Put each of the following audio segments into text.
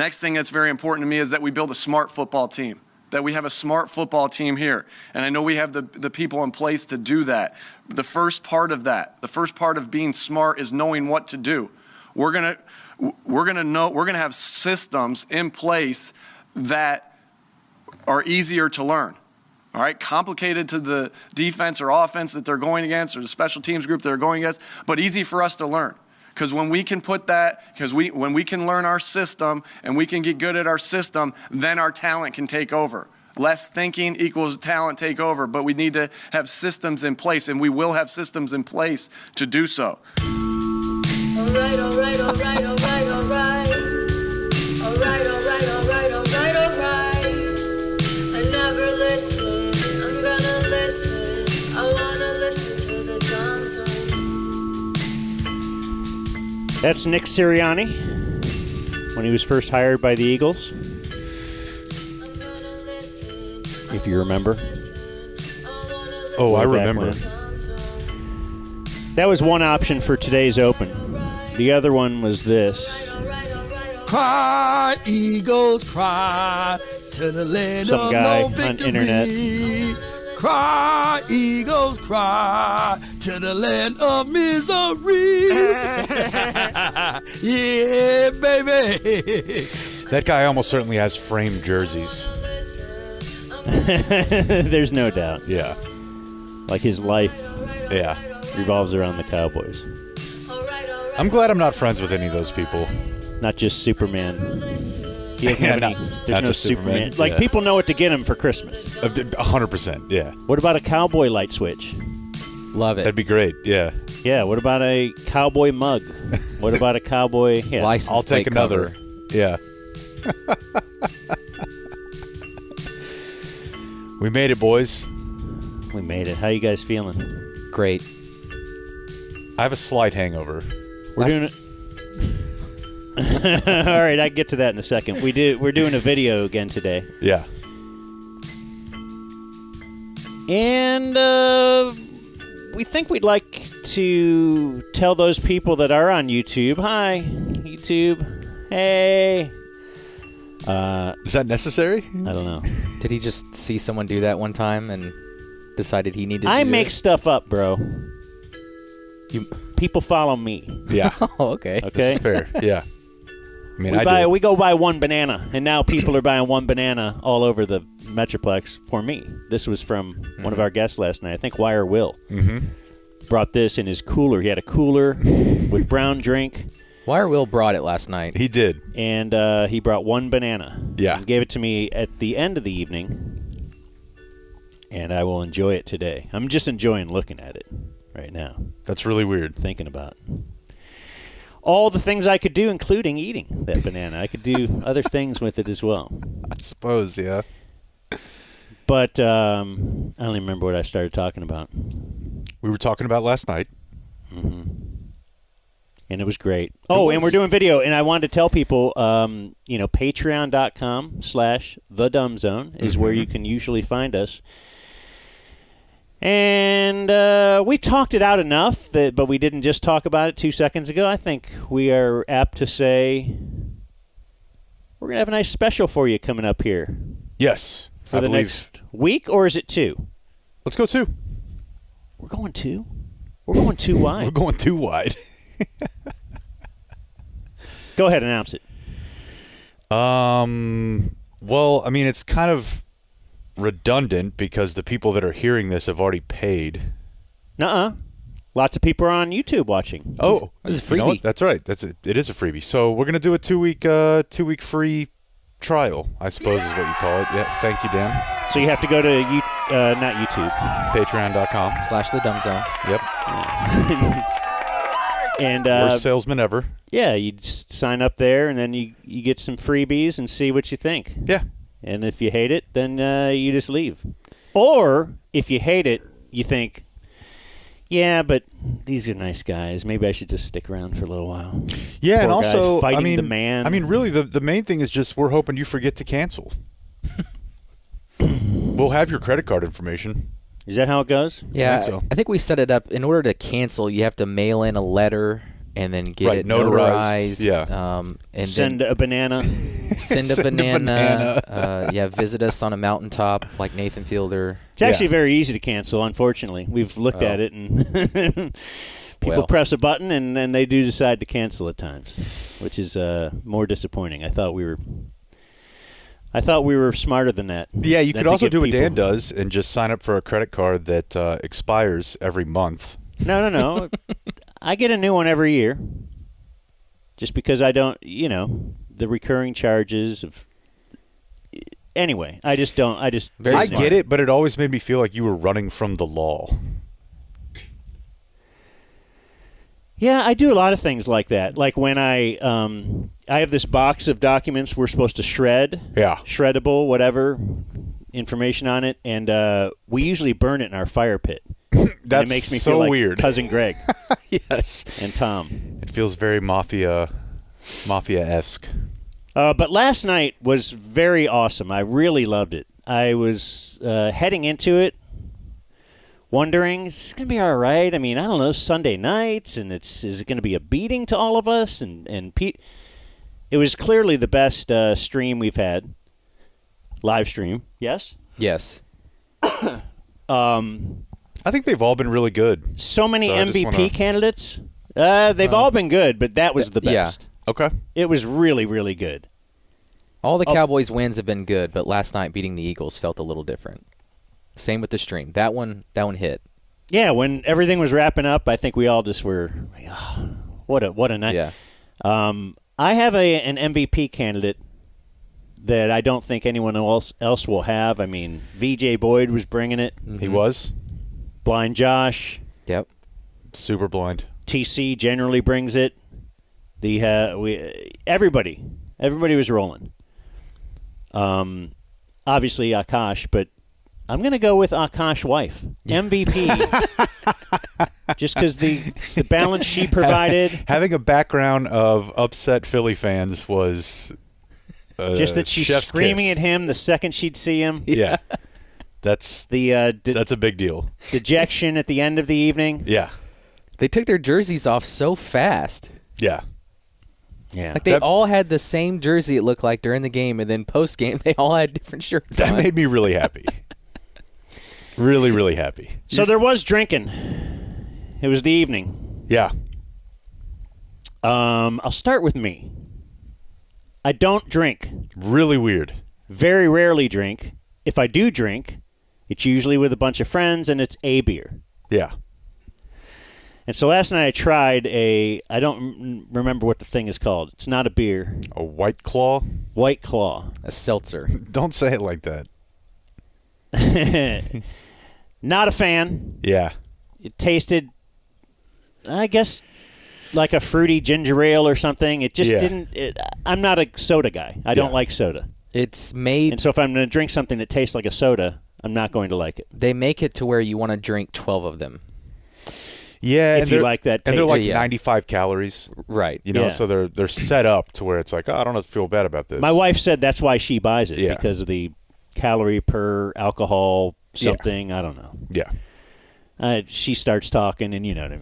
Next thing that's very important to me is that we build a smart football team, that we have a smart football team here. And I know we have the people in place to do that. The first part of that, the first part of being smart is knowing what to do. We're going to have systems in place that are easier to learn. All right, complicated to the defense or offense that they're going against or the special teams group they're going against, but easy for us to learn. Because when we can put that, when we can learn our system and we can get good at our system, then our talent can take over. Less thinking equals talent take over, but we need to have systems in place, and we will have systems in place to do so. All right, all right, all right, all right, all right. All right, all right, all right, all right, all right. I never listen, I'm gonna listen. I wanna listen to the Dumb Zone. That's Nick Sirianni when he was first hired by the Eagles. If you remember. Oh, I remember. That was one option for today's Open. The other one was this. Cry, Eagles, cry to the land Some of guy no on victory. internet. Cry, Eagles, cry to the land of misery. Yeah, baby. That guy almost certainly has framed jerseys. There's no doubt. Yeah. Like his life revolves around the Cowboys. I'm glad I'm not friends with any of those people. Not just Superman. He doesn't have any. There's not no just Superman. Superman, Like, yeah. people know what to get him for Christmas. 100%, yeah. What about a cowboy light switch? Love it. That'd be great, yeah. Yeah, what about a cowboy mug? What about a cowboy... Yeah. License I'll take plate another. cover. Yeah. We made it, boys. We made it. How you guys feeling? Great. I have a slight hangover. We're doing it... All right, I can get to that in a second. We're doing a video again today. Yeah. And we think we'd like to tell those people that are on YouTube, hi, YouTube, hey. Is that necessary? I don't know. Did he just see someone do that one time and decided he needed to I do make it? stuff up, bro. People follow me. Yeah. Oh, okay. Okay. This is fair, yeah. I mean, I We go buy one banana, and now people are buying one banana all over the Metroplex for me. This was from one of our guests last night. I think Wire Will brought this in his cooler. He had a cooler with brown drink. Wire Will brought it last night. He did. And he brought one banana. Yeah. And gave it to me at the end of the evening. And I will enjoy it today. I'm just enjoying looking at it right now. That's really weird. Thinking about all the things I could do, including eating that banana. I could do other things with it as well. I suppose, yeah. But I don't even remember what I started talking about. We were talking about last night. And it was great. And we're doing video. And I wanted to tell people, patreon.com/thedumbzone is where you can usually find us. And we've talked it out enough, but we didn't just talk about it 2 seconds ago. I think we are apt to say we're going to have a nice special for you coming up here. Yes. For the next week, or is it 2? Let's go 2. We're going 2? We're going too wide. We're going too wide. Go ahead and announce it. Well, I mean, it's kind of redundant because the people that are hearing this have already paid. Nuh-uh. Lots of people are on YouTube watching. Oh, It's a you know freebie. what? That's right. It is a freebie. So we're gonna do a 2-week free trial, I suppose is what you call it. Yeah. Thank you, Dan. So you have to go to not YouTube. Patreon.com/thedumbzone. Yep. And Worst salesman ever. yeah, you sign up there, and then you get some freebies and see what you think. Yeah. And if you hate it, then you just leave. Or if you hate it, you think, yeah, but these are nice guys. Maybe I should just stick around for a little while. Yeah, Poor and guys also, fighting the man. I mean, really, the main thing is just we're hoping you forget to cancel. We'll have your credit card information. Is that how it goes? Yeah, I think so. I think we set it up. In order to cancel, you have to mail in a letter and then get Right, it notarized. notarized. Yeah. And Send then a banana. send a banana. Yeah, visit us on a mountaintop like Nathan Fielder. It's actually Yeah. very easy to cancel, unfortunately. We've looked at it, and people Well. press a button, and then they do decide to cancel at times, which is more disappointing. I thought we were smarter than that. Yeah, you than could to also give do what people- Dan does and just sign up for a credit card that expires every month. No. I get a new one every year. Just because I don't, the recurring charges of. Anyway, I just don't. Very I smart. get it, but it always made me feel like you were running from the law. Yeah, I do a lot of things like that. Like when I have this box of documents we're supposed to shred. Yeah. Shreddable, whatever, information on it, and we usually burn it in our fire pit. And That's it makes me so feel like weird. Cousin Greg Yes. and Tom. It feels very mafia-esque. But last night was very awesome. I really loved it. I was heading into it wondering, is it going to be all right? I mean, I don't know, Sunday nights, and is it going to be a beating to all of us? And Pete, it was clearly the best stream we've had. Live stream, yes? Yes. I think they've all been really good. So many So I just MVP wanna- candidates. They've all been good, but that was the Yeah. best. Okay. It was really, really good. All the Cowboys wins have been good, but last night beating the Eagles felt a little different. Same with the stream. That one hit. Yeah, when everything was wrapping up, I think we all just were, oh, what a night. Yeah. I have an MVP candidate that I don't think anyone else will have. I mean, VJ Boyd was bringing it. He was Blind Josh, Yep. super blind. TC generally brings it. Everybody was rolling. Obviously Akash, but I'm going to go with Akash wife MVP, just because the balance she provided. Having a background of upset Philly fans was Just that she's chef's screaming kiss. at him the second she'd see him. Yeah, that's The a big deal. dejection at the end of the evening. Yeah, They took their jerseys off so fast. yeah. Yeah. Like they That- all had the same jersey, it looked like, during the game, and then post game they all had different shirts That on. made me really happy. Really, really happy. So there was drinking. It was the evening. Yeah. I'll start with me. I don't drink. Really weird. Very rarely drink. If I do drink, it's usually with a bunch of friends and it's a beer. Yeah. And so last night I tried I don't remember what the thing is called. It's not a beer. A White Claw? White Claw. A seltzer. Don't say it like that. Not a fan. Yeah. It tasted, I guess, like a fruity ginger ale or something. It just Yeah. didn't. I'm not a soda guy. I don't Yeah. like soda. It's made. And so if I'm going to drink something that tastes like a soda, I'm not going to like it. They make it to where you want to drink 12 of them. Yeah. If and you they're- like that And they're taste. like Yeah. 95 calories. Right. You know, Yeah. so they're set up to where it's like, oh, I don't have to feel bad about this. My wife said that's why she buys it, Yeah. because of the calorie per alcohol something. I don't know. Yeah. She starts talking, and you know what I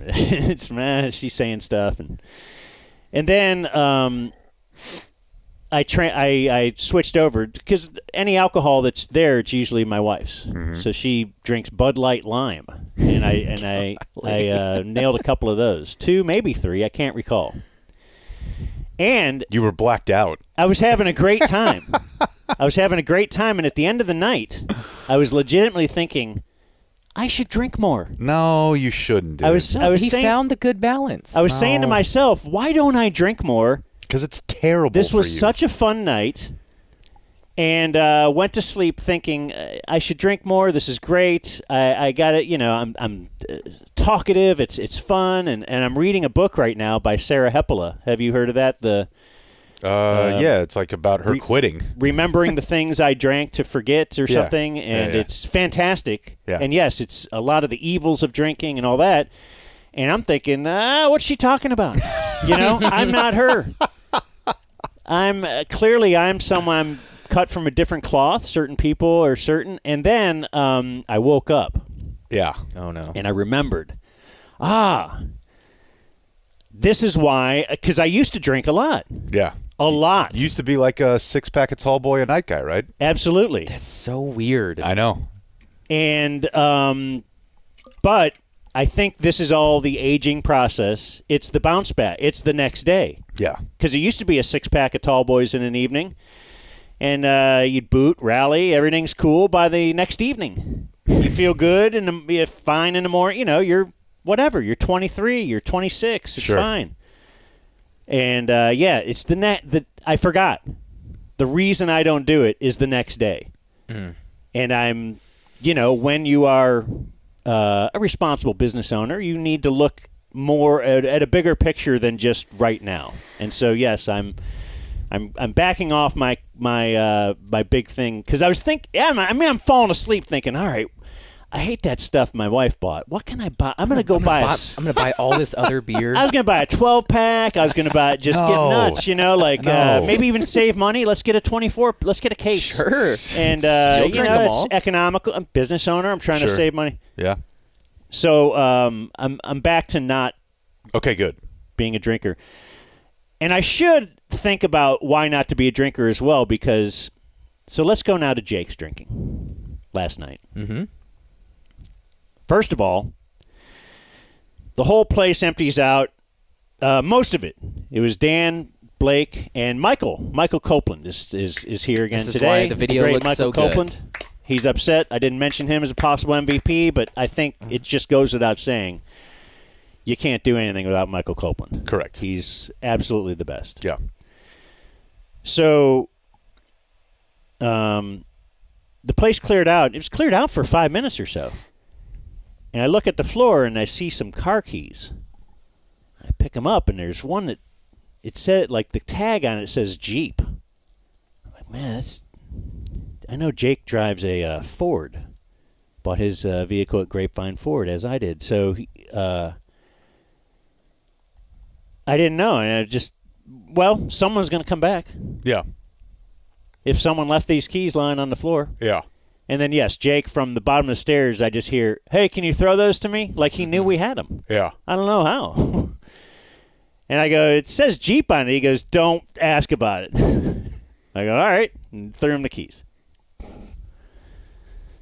mean. She's saying stuff, and then I switched over because any alcohol that's there, it's usually my wife's. Mm-hmm. So she drinks Bud Light Lime, and I nailed a couple of those, 2, maybe 3, I can't recall. And You were blacked out. I was having a great time. And at the end of the night, I was legitimately thinking, I should drink more. No, you shouldn't. I was He saying, found the good balance. I was saying to myself, why don't I drink more? because it's terrible. This was for you. such a fun night, and went to sleep thinking I should drink more. This is great. I got it. You know, I'm talkative. It's fun, and I'm reading a book right now by Sarah Hepola. Have you heard of that? Yeah, it's like about her quitting. Remembering the things I drank to forget or Yeah. something, and Yeah. it's fantastic. Yeah. And yes, it's a lot of the evils of drinking and all that. And I'm thinking, what's she talking about? You know, I'm not her. I'm someone cut from a different cloth. Certain people are certain. And then I woke up Yeah. Oh, no. and I remembered, this is why, because I used to drink a lot. Yeah. A lot. You used to be like a 6-pack of tall boy a night guy, right? Absolutely. That's so weird. I know. And, but I think this is all the aging process. It's the bounce back. It's the next day. Yeah. Because it used to be a 6-pack of tall boys in an evening. And you'd boot, rally, everything's cool by the next evening. You feel good and you're fine in the morning. You're whatever. You're 23, you're 26. It's Sure. fine. And, it's I forgot. The reason I don't do it is the next day. And I'm, when you are a responsible business owner, you need to look more at a bigger picture than just right now. And so, yes, I'm backing off my big thing because I was I'm falling asleep thinking, all right, I hate that stuff my wife bought. What can I buy? I'm going to go buy I'm going to buy all this other beer. I was going to buy a 12-pack. I was going to buy get nuts, maybe even save money. Let's get a 24. Let's get a case. Sure. And, You'll drink them it's all. economical. I'm a business owner. I'm trying to Sure. save money. Yeah. So I'm back to not Okay, good. being a drinker. And I should think about why not to be a drinker as well because – so let's go now to Jake's drinking last night. Mm-hmm. First of all, the whole place empties out. Most of it. It was Dan, Blake, and Michael. Michael Copeland is here again This is today. why the video great looks Michael so good. Copeland. He's upset. I didn't mention him as a possible MVP, but I think it just goes without saying you can't do anything without Michael Copeland. Correct. He's absolutely the best. Yeah. So the place cleared out. It was cleared out for 5 minutes or so. And I look at the floor and I see some car keys. I pick them up and there's one that it said, like the tag on it says Jeep. I'm like, man, I know Jake drives a Ford. Bought his vehicle at Grapevine Ford as I did. So I didn't know. And someone's going to come back. Yeah. If someone left these keys lying on the floor. Yeah. And then, yes, Jake from the bottom of the stairs, I just hear, hey, can you throw those to me? Like he knew we had them. Yeah. I don't know how. And I go, it says Jeep on it. He goes, don't ask about it. I go, all right, and threw him the keys.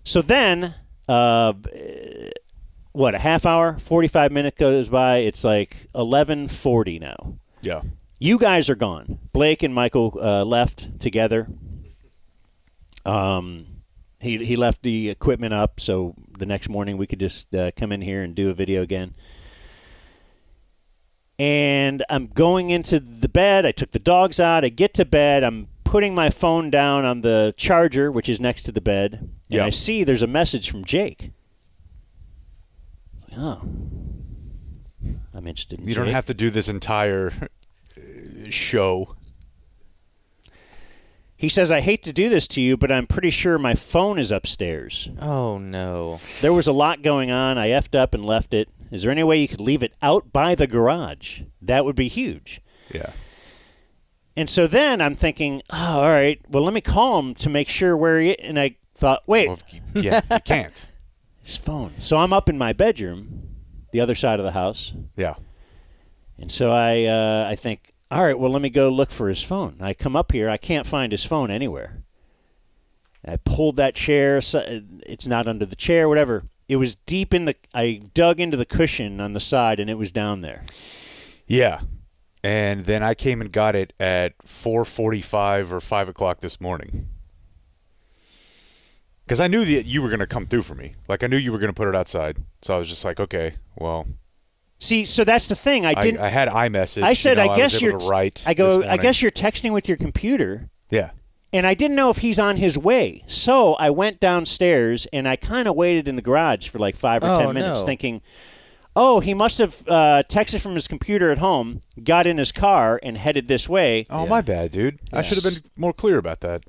So then, a half hour, 45 minutes goes by. It's like 11:40 now. Yeah. You guys are gone. Blake and Michael left together. He left the equipment up, so the next morning we could just come in here and do a video again. And I'm going into the bed. I took the dogs out. I get to bed. I'm putting my phone down on the charger, which is next to the bed. And Yeah. I see there's a message from Jake. Oh. I'm interested in You don't Jake. have to do this entire show. He says, I hate to do this to you, but I'm pretty sure my phone is upstairs. Oh, no. There was a lot going on. I effed up and left it. Is there any way you could leave it out by the garage? That would be huge. Yeah. And so then I'm thinking, oh, all right, well, let me call him to make sure where he is. And I thought, wait, Well, yeah, you can't. his phone. So I'm up in my bedroom, the other side of the house. Yeah. And so I think, all right, well, let me go look for his phone. I come up here. I can't find his phone anywhere. I pulled that chair. So it's not under the chair, whatever. It was deep in I dug into the cushion on the side, and it was down there. Yeah. And then I came and got it at 4:45 or 5 o'clock this morning. Because I knew that you were going to come through for me. Like, I knew you were going to put it outside. So I was just like, okay, well. See, so that's the thing. I didn't. I had iMessage. I said, I guess was you're. able to write I go. this I guess morning. you're texting with your computer. Yeah. And I didn't know if he's on his way. So I went downstairs and I kind of waited in the garage for like 5 or 10 minutes no. thinking, oh, he must have texted from his computer at home, got in his car, and headed this way. Oh, my bad, dude. I should have been more clear about that.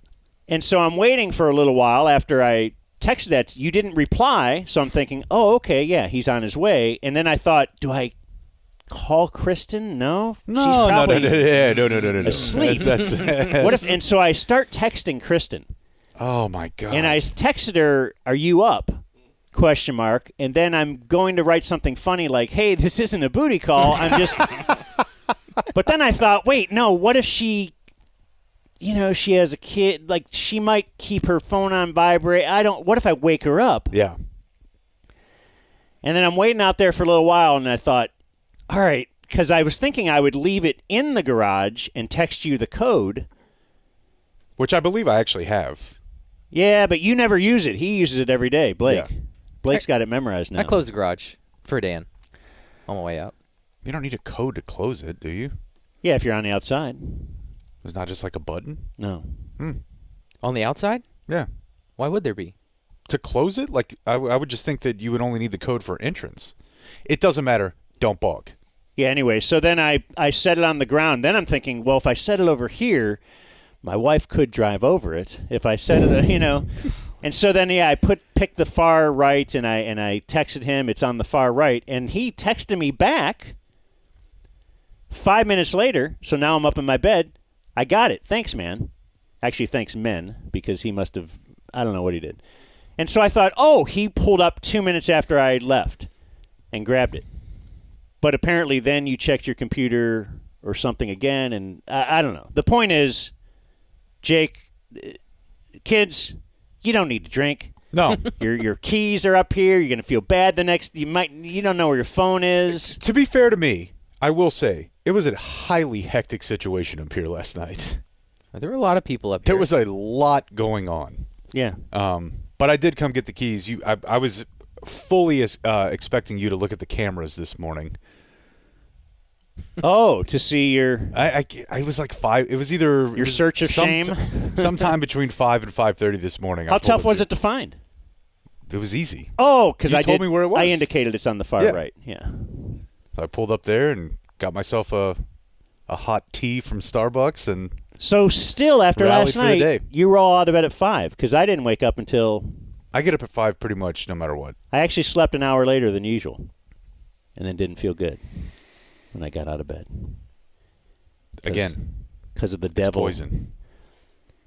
And so I'm waiting for a little while after I texted that. You didn't reply. So I'm thinking, oh, okay, yeah, he's on his way. And then I thought, do I call Kristen? No? She's probably No. asleep. That's What if? And so I start texting Kristen. oh, my God. And I texted her, are you up? question mark, and then I'm going to write something funny like, hey, this isn't a booty call. I'm just. But then I thought, wait, no, what if she, she has a kid, like she might keep her phone on vibrate. What if I wake her up? Yeah. And then I'm waiting out there for a little while, and I thought, all right, because I was thinking I would leave it in the garage and text you the code. Which I believe I actually have. Yeah, but you never use it. He uses it every day, Blake. Yeah. Blake's got it memorized now. I closed the garage for Dan on my way out. You don't need a code to close it, do you? Yeah, if you're on the outside. It's not just like a button? No. On the outside? Yeah. Why would there be? To close it? Like, I would just think that you would only need the code for entrance. It doesn't matter. Don't bug. Yeah, anyway, so then I set it on the ground. Then I'm thinking, well, if I set it over here, my wife could drive over it. If I set it, And so then, I picked the far right, and I texted him, it's on the far right, and he texted me back 5 minutes later, so now I'm up in my bed. I got it. Thanks, man. Actually, thanks, men, because he must have, I don't know what he did. And so I thought, oh, he pulled up 2 minutes after I left and grabbed it. But apparently then you checked your computer or something again, and I don't know. The point is, Jake, kids, you don't need to drink. No. Your keys are up here. You're going to feel bad the next. You don't know where your phone is. To be fair to me, I will say it was a highly hectic situation up here last night. There were a lot of people up here. There was a lot going on. Yeah. But I did come get the keys. I was fully expecting you to look at the cameras this morning. Oh, to see your I was like 5. It was either your search of shame. Sometime between 5 and 5:30 this morning. How tough was it to find? It was easy. Oh, because You I told me where it was. I indicated it's on the far Yeah. right. Yeah. So I pulled up there and got myself a hot tea from Starbucks and. So still after Rallied last for the night, day. you were all out of bed at 5 because I didn't wake up until I get up at 5 pretty much no matter what. I actually slept an hour later than usual, and then didn't feel good when I got out of bed. Again, Because of the it's devil, poison.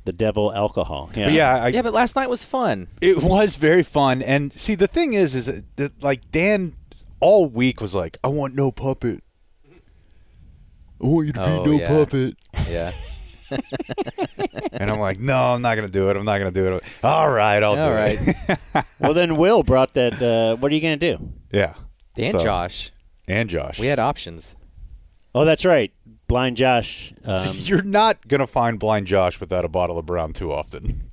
the devil alcohol. Yeah. But yeah, Yeah, but last night was fun. it was very fun. And see, the thing is that like Dan all week was like, I want no puppet. I want you to Oh, be no yeah. puppet. Yeah. And I'm like, no, I'm not going to do it. I'm not going to do it. All right, I'll do All right. it. Well, then Will brought that. What are you going to do? Yeah. And So- Josh. And Josh. We had options. Oh, that's right. Blind Josh. You're not going to find Blind Josh without a bottle of Brown too often.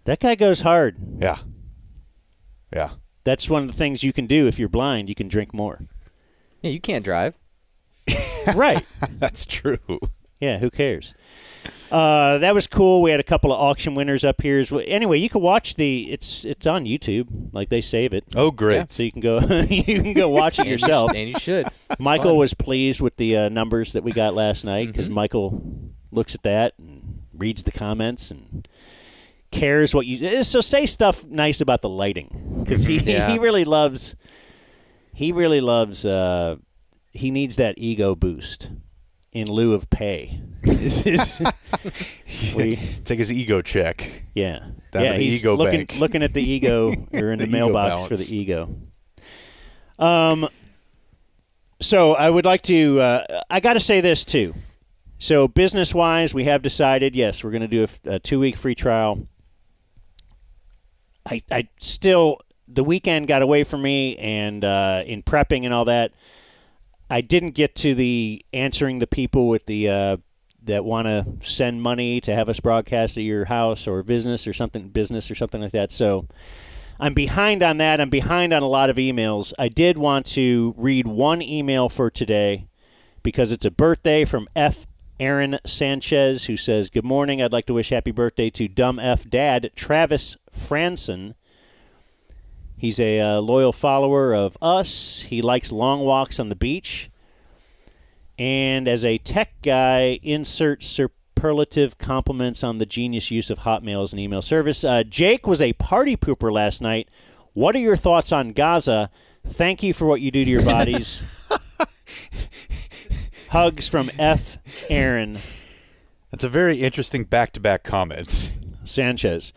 That guy goes hard. Yeah. Yeah. That's one of the things you can do if you're blind. You can drink more. Yeah, you can't drive. Right. That's true. Yeah, who cares? That was cool. We had a couple of auction winners up here. Anyway, you can watch it's on YouTube. Like they save it. Oh, great. So you can go watch it yourself. And you should. It's Michael fun. was pleased with the numbers that we got last night because Mm-hmm. Michael looks at that and reads the comments and cares what you. So say stuff nice about the lighting because Yeah. he really loves. He really loves. He needs that ego boost in lieu of pay. Take his ego check. Yeah. Down to the he's ego looking, bank. looking at the ego or in the, The ego mailbox for balance. the ego. So I would like to. I got to say this too. So business-wise, we have decided. Yes, we're going to do a 2-week free trial. I still the weekend got away from me, and in prepping and all that, I didn't get to the answering the people with the that want to send money to have us broadcast at your house or business or something like that. So I'm behind on that. I'm behind on a lot of emails. I did want to read one email for today because it's a birthday from F. Aaron Sanchez, who says, "Good morning. I'd like to wish happy birthday to Dumb F Dad, Travis Franson. He's a loyal follower of us. He likes long walks on the beach. And as a tech guy, insert superlative compliments on the genius use of Hotmail as an email service. Jake was a party pooper last night. What are your thoughts on Gaza? Thank you for what you do to your bodies. Hugs from F. Aaron That's a very interesting back-to-back comment. Sanchez.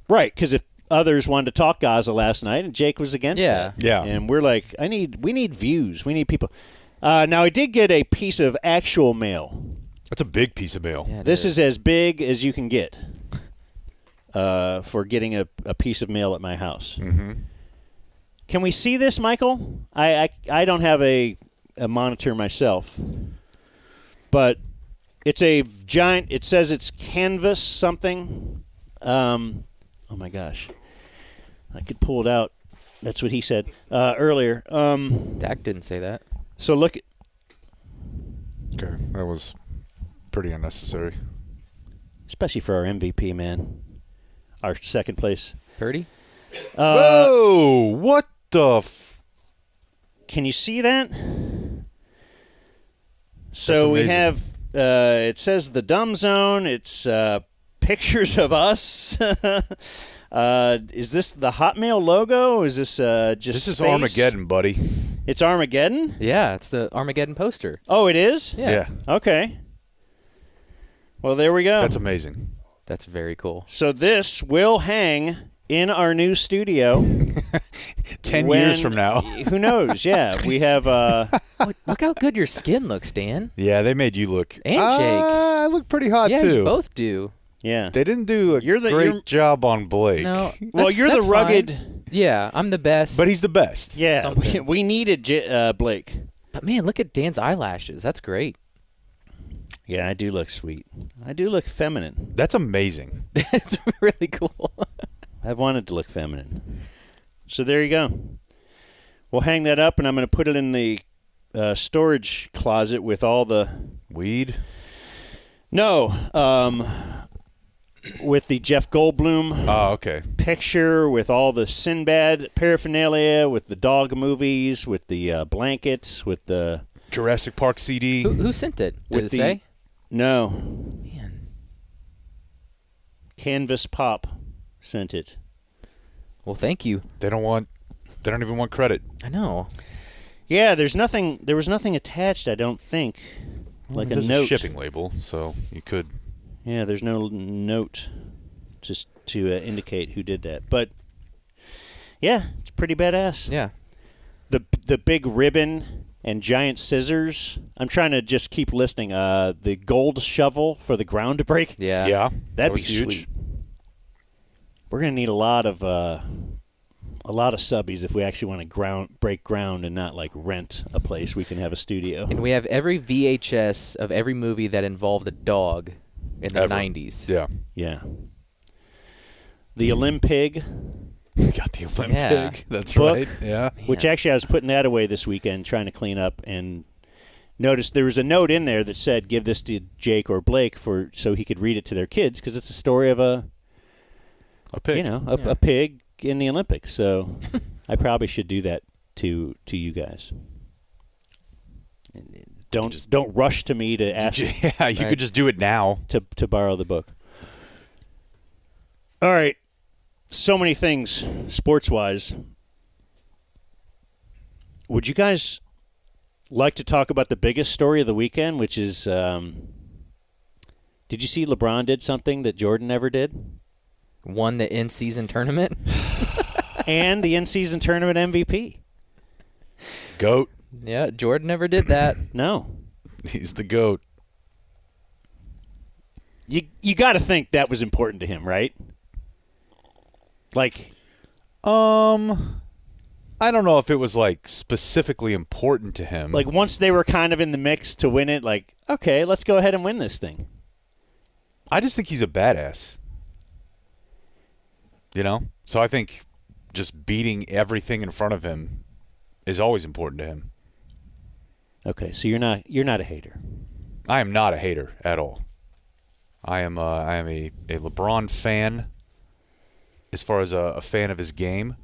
Right, because others wanted to talk Gaza last night, and Jake was against Yeah. that. Yeah. And we're like, we need views. We need people. Now, I did get a piece of actual mail. That's a big piece of mail. Yeah, This is as big as you can get for getting a piece of mail at my house. Mm-hmm. Can we see this, Michael? I don't have a monitor myself, but it's a giant. It says it's canvas something. Oh my gosh, I could pull it out. That's what he said earlier. Dak didn't say that. So look. Okay, that was pretty unnecessary. Especially for our MVP, man. Our second place. Purdy? Whoa! What the? Can you see that? So we amazing. have, it says the Dumb Zone. It's pictures of us. Is this the Hotmail logo? Is this just This is space? Armageddon, buddy. It's Armageddon? Yeah, it's the Armageddon poster. Oh, it is? Yeah. Okay. Well, there we go. That's amazing. That's very cool. So this will hang in our new studio. 10 when- years from now. Who knows? Yeah, we have. Look how good your skin looks, Dan. Yeah, they made you look. And Jake. I look pretty hot Yeah, too. you both do. Yeah. They didn't do a You're great job on Blake. No. Well, that's- you're the that's rugged. fine. Yeah, I'm the best. But he's the best. Yeah, Something. we needed Blake. But man, look at Dan's eyelashes. That's great. Yeah, I do look sweet. I do look feminine. That's amazing. It's really cool. I've wanted to look feminine. So there you go. We'll hang that up, and I'm going to put it in the storage closet with all the... Weed. No, with the Jeff Goldblum Oh, okay. picture, with all the Sinbad paraphernalia, with the dog movies, with the blankets, with the... Jurassic Park CD. Who sent it? Did With it the- say? No, Man. Canvas Pop sent it. Well, thank you. They don't even want credit. I know. Yeah, there was nothing attached, I don't think. Like a There's note. a shipping label, so you could. Yeah, there's no note just to indicate who did that. But yeah, it's pretty badass. Yeah. The big ribbon and giant scissors. I'm trying to just keep listing. The gold shovel for the ground to break. Yeah. Yeah, That'd that be was huge. sweet. We're gonna need a lot of subbies if we actually want to break ground and not like rent a place. We can have a studio. And we have every VHS of every movie that involved a dog in the Ever. 90s. Yeah, Yeah. The Olympig. we got the Olympic. Yeah. That's Book. right. Yeah. Which actually I was putting that away this weekend, trying to clean up, and noticed there was a note in there that said, "Give this to Jake or Blake so he could read it to their kids," because it's a story of a pig. a pig in the Olympics. So I probably should do that to you guys. Don't rush to me to ask Yeah, you could just do it now. to borrow the book. All right. So many things sports-wise. Would you guys like to talk about the biggest story of the weekend, which is did you see LeBron did something that Jordan never did? Won the in-season tournament. And the in-season tournament MVP. Goat. Yeah, Jordan never did that. No. He's the goat. You got to think that was important to him, right? Like, I don't know if it was like specifically important to him. like once they were kind of in the mix to win it, like, okay, let's go ahead and win this thing. I just think he's a badass. You know? So I think just beating everything in front of him is always important to him. Okay, so you're not a hater. I am not a hater at all. I am a LeBron fan as far as a fan of his game.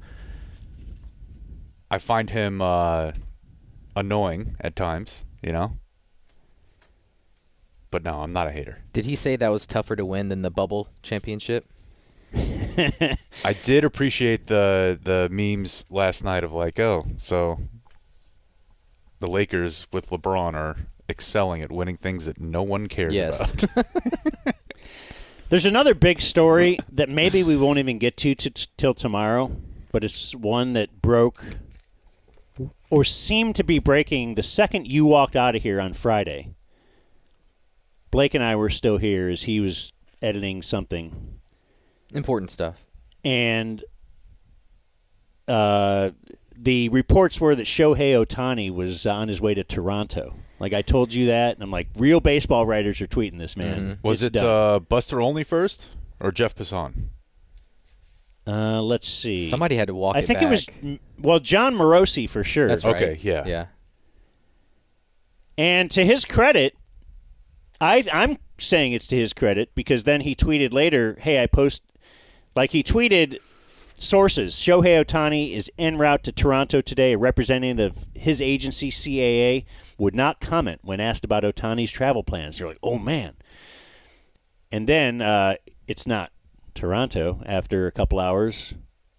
I find him annoying at times, you know? But no, I'm not a hater. Did he say that was tougher to win than the bubble championship? I did appreciate the memes last night of like, oh, so the Lakers with LeBron are excelling at winning things that no one cares Yes. about. There's another big story that maybe we won't even get to till tomorrow, but it's one that broke or seemed to be breaking the second you walked out of here on Friday. Blake and I were still here as he was editing something. Important stuff. And the reports were that Shohei Ohtani was on his way to Toronto. Like, I told you that, and I'm like, real baseball writers are tweeting this, man. Mm-hmm. Was It's it done. Buster Olney first or Jeff Passan? Let's see. Somebody had to walk I it think back. it was, well, John Morosi for sure. That's right. Okay, yeah. Yeah. And to his credit, I'm saying it's to his credit because then he tweeted later, hey, he tweeted sources. Shohei Ohtani is en route to Toronto today. A representative of his agency, CAA, would not comment when asked about Ohtani's travel plans. They're like, oh, man. And then it's not Toronto after a couple hours.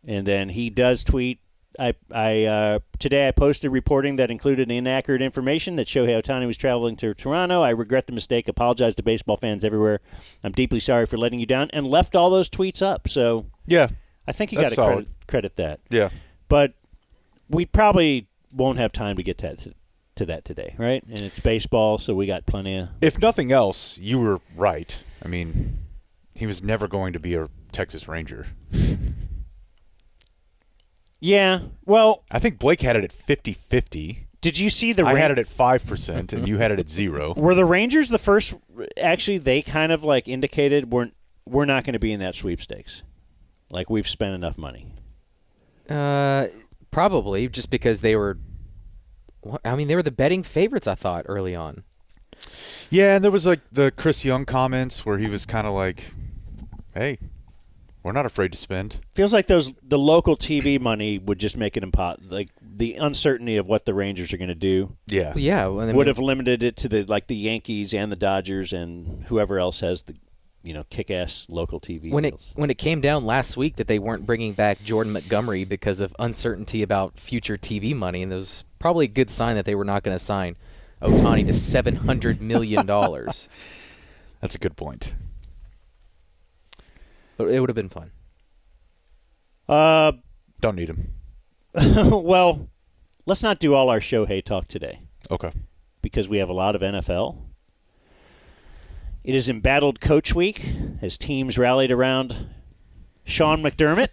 And then he does tweet, today I posted reporting that included inaccurate information that Shohei Ohtani was traveling to Toronto. I regret the mistake. Apologize to baseball fans everywhere. I'm deeply sorry for letting you down, and left all those tweets up. So Yeah. I think you got to credit that. Yeah. But we probably won't have time to get to that today, right? And it's baseball, so we got plenty of... If nothing else, you were right. I mean, he was never going to be a Texas Ranger. Yeah, well... I think Blake had it at 50-50. Did you see the... I had it at 5%, and you had it at 0. Were the Rangers the first... Actually, they kind of like indicated we're not going to be in that sweepstakes. Like, we've spent enough money. Probably just because they were. I mean, they were the betting favorites. I thought early on. Yeah, and there was like the Chris Young comments where he was kind of like, "Hey, we're not afraid to spend." Feels like the local TV money would just make it impossible. Like, the uncertainty of what the Rangers are going to do Yeah. Well, yeah, well, I mean, would have limited it to the Yankees and the Dodgers and whoever else has the kick-ass local TV deals. When it came down last week that they weren't bringing back Jordan Montgomery because of uncertainty about future TV money, and it was probably a good sign that they were not going to sign Ohtani to $700 million. That's a good point. But it would have been fun. Don't need him. Well, let's not do all our Shohei talk today Okay. because we have a lot of NFL. It is embattled Coach Week as teams rallied around Sean McDermott.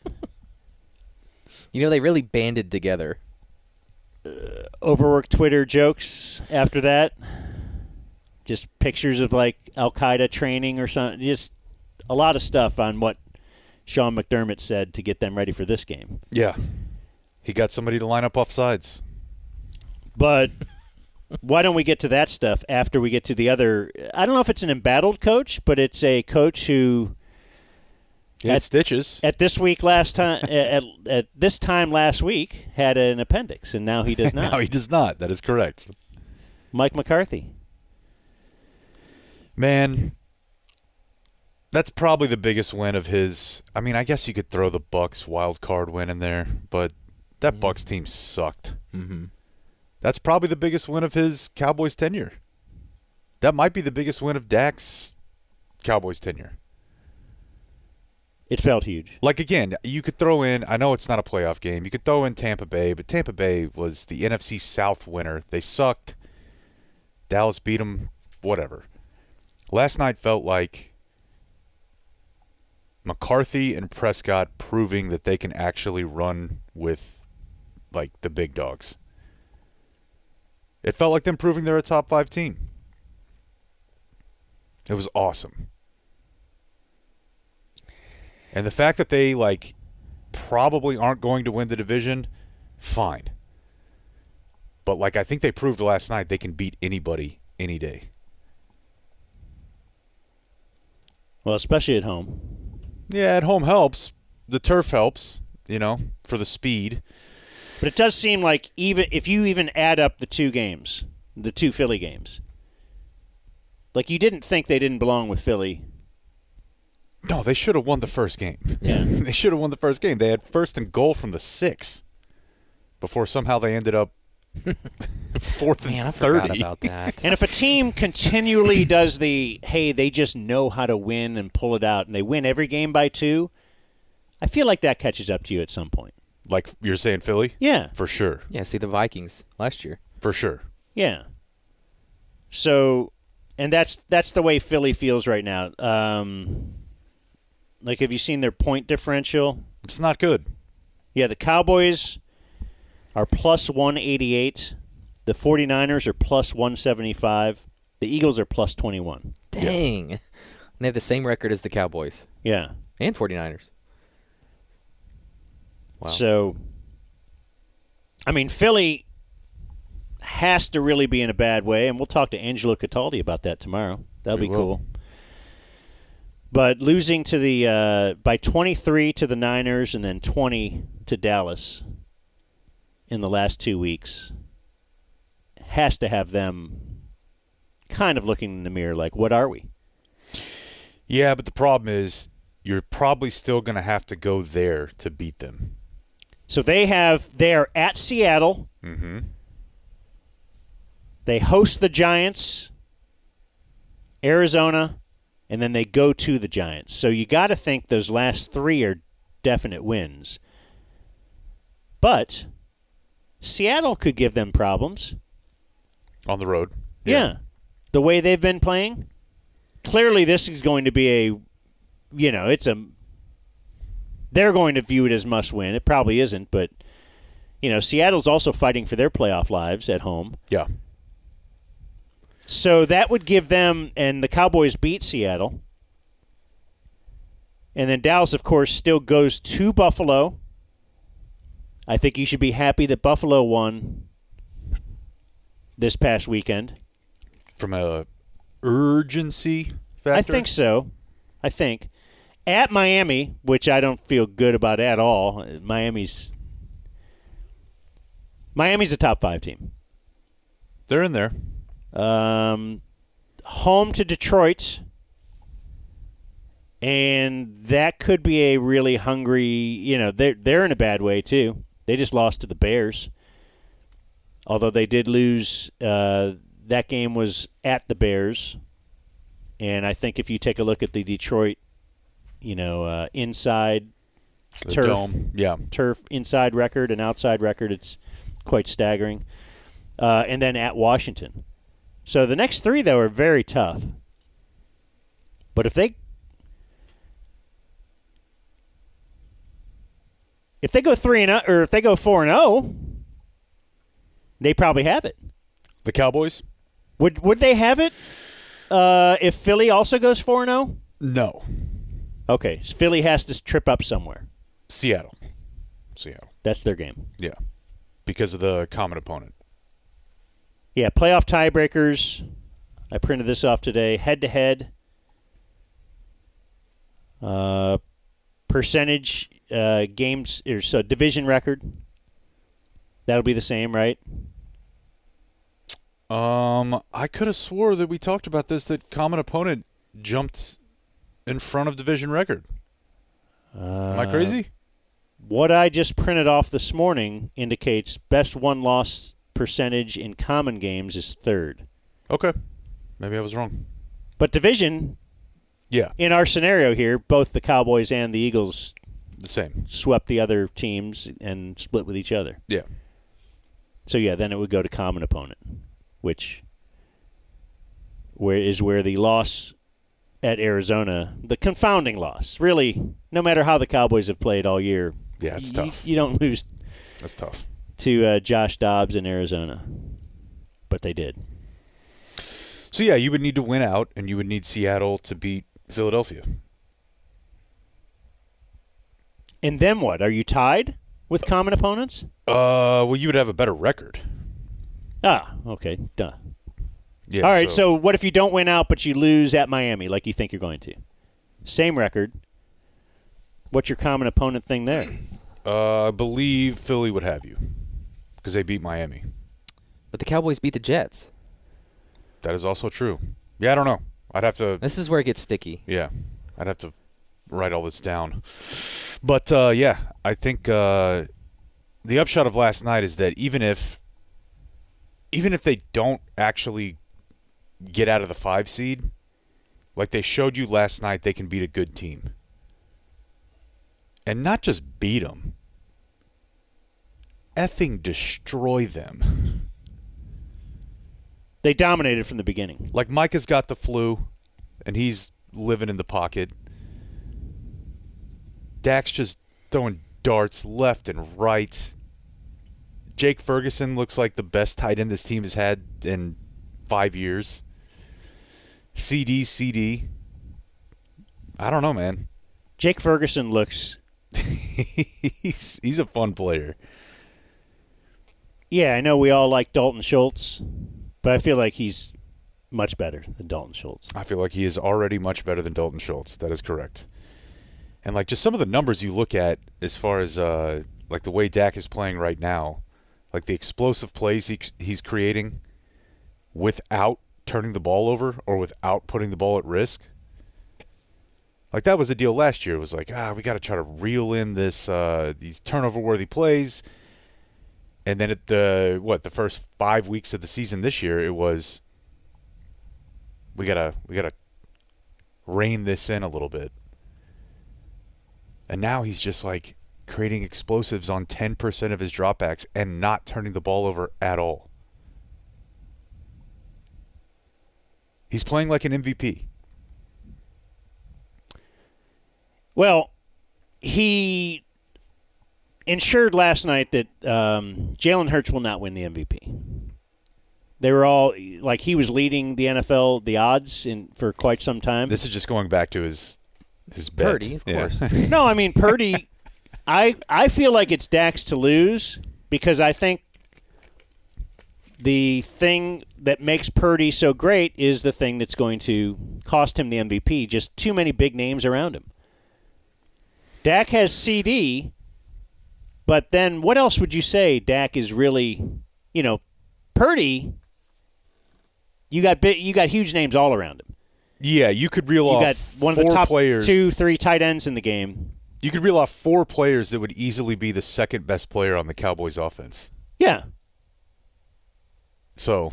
They really banded together. Overworked Twitter jokes after that. Just pictures of like Al-Qaeda training or something. Just a lot of stuff on what Sean McDermott said to get them ready for this game. Yeah. He got somebody to line up off sides. But why don't we get to that stuff after we get to the other? I don't know if it's an embattled coach, but it's a coach who At stitches. at this time last week had an appendix, and now he does not. No, he does not. That is correct. Mike McCarthy. Man, that's probably the biggest win of his. I mean, I guess you could throw the Bucks wild card win in there, but that Bucks team sucked. Mm-hmm. That's probably the biggest win of his Cowboys tenure. That might be the biggest win of Dak's Cowboys tenure. It felt huge. Like, again, you could throw in, I know it's not a playoff game, you could throw in Tampa Bay, but Tampa Bay was the NFC South winner. They sucked. Dallas beat them, whatever. Last night felt like McCarthy and Prescott proving that they can actually run with, like, the big dogs. It felt like them proving they're a top 5 team. It was awesome. And the fact that they, like, probably aren't going to win the division, fine. But, like, I think they proved last night they can beat anybody any day. Well, especially at home. Yeah, at home helps. The turf helps, for the speed. But it does seem like even if you even add up the two games, the two Philly games, like you didn't think they didn't belong with Philly. No, they should have won the first game. Yeah. They should have won the first game. They had first and goal from the 6 before somehow they ended up 4th and Man, I 30. forgot about that. And if a team continually does they just know how to win and pull it out, and they win every game by 2, I feel like that catches up to you at some point. Like you're saying Philly? Yeah. For sure. Yeah, see the Vikings last year. For sure. Yeah. So, and that's the way Philly feels right now. Like, have you seen their point differential? It's not good. Yeah, the Cowboys are plus 188. The 49ers are plus 175. The Eagles are plus 21. Dang. And they have the same record as the Cowboys Yeah. and 49ers. Wow. So, I mean, Philly has to really be in a bad way, and we'll talk to Angelo Cataldi about that tomorrow. That'll be cool. But losing to the by 23 to the Niners and then 20 to Dallas in the last 2 weeks has to have them kind of looking in the mirror like, what are we? Yeah, but the problem is you're probably still going to have to go there to beat them. So they are at Seattle. Mm-hmm. They host the Giants, Arizona, and then they go to the Giants. So you got to think those last 3 are definite wins. But Seattle could give them problems. On the road. Yeah. The way they've been playing. Clearly this is going to be they're going to view it as must win. It probably isn't, but Seattle's also fighting for their playoff lives at home. Yeah. So that would give them, and the Cowboys beat Seattle. And then Dallas, of course, still goes to Buffalo. I think you should be happy that Buffalo won this past weekend. From a urgency factor? I think so. I think. At Miami, which I don't feel good about at all. Miami's a top 5 team. They're in there. Home to Detroit, and that could be a really hungry. They're in a bad way too. They just lost to the Bears, although they did lose. That game was at the Bears, and I think if you take a look at the Detroit, inside The turf, dome. Yeah. turf inside record and outside record, it's quite staggering. And then at Washington. So the next 3, though, are very tough. But if they go 3-0 or if they go 4-0, they probably have it. The Cowboys? Would they have it if Philly also goes 4-0? No. Okay, so Philly has to trip up somewhere. Seattle. That's their game. Yeah. Because of the common opponent. Yeah, playoff tiebreakers. I printed this off today. Head-to-head. Percentage games, so division record. That'll be the same, right? I could have swore that we talked about this, that common opponent jumped in front of division record. Am I crazy? What I just printed off this morning indicates best won-loss percentage in common games is 3rd. Okay. Maybe I was wrong. But division, Yeah. in our scenario here, both the Cowboys and the Eagles The same. swept the other teams and split with each other. Yeah. So, yeah, then it would go to common opponent, which where the loss at Arizona, the confounding loss. Really, no matter how the Cowboys have played all year, Yeah, it's tough. You don't lose That's tough. to Josh Dobbs in Arizona, but they did. So, yeah, you would need to win out, and you would need Seattle to beat Philadelphia. And then what? Are you tied with common opponents? Well, you would have a better record. Ah, okay, duh. Yeah, All right, so what if you don't win out but you lose at Miami like you think you're going to? Same record. What's your common opponent thing there? I believe Philly would have you because they beat Miami. But the Cowboys beat the Jets. That is also true. Yeah, I don't know. I'd have to. This is where it gets sticky. Yeah, I'd have to write all this down. But yeah, I think the upshot of last night is that even if even if they don't actually get out of the 5 seed, like they showed you last night, they can beat a good team. And not just beat them, effing destroy them. They dominated from the beginning. Like Micah's got the flu, and he's living in the pocket. Dak's just throwing darts left and right. Jake Ferguson looks like the best tight end this team has had in 5 years. CD. I don't know, man. Jake Ferguson looks... he's a fun player. Yeah, I know we all like Dalton Schultz, but I feel like he's much better than Dalton Schultz. I feel like he is already much better than Dalton Schultz. That is correct. And like just some of the numbers you look at as far as like the way Dak is playing right now, like the explosive plays he's creating without turning the ball over or without putting the ball at risk. Like that was the deal last year. It was like, we got to try to reel in this these turnover-worthy plays. And then at the first 5 weeks of the season this year, it was we gotta rein this in a little bit. And now he's just like creating explosives on 10% of his dropbacks and not turning the ball over at all. He's playing like an MVP. Well, he ensured last night that Jalen Hurts will not win the MVP. They were all like he was leading the NFL, the odds for quite some time. This is just going back to his bet. Purdy, of course. No, I mean Purdy. I feel like it's Dak's to lose because I think the thing that makes Purdy so great is the thing that's going to cost him the MVP. Just too many big names around him. Dak has CD, but then what else would you say Dak is really, Purdy, you got huge names all around him. Yeah, you could reel off You got one of the top players. 2-3 tight ends in the game. You could reel off 4 players that would easily be the second best player on the Cowboys offense. Yeah. So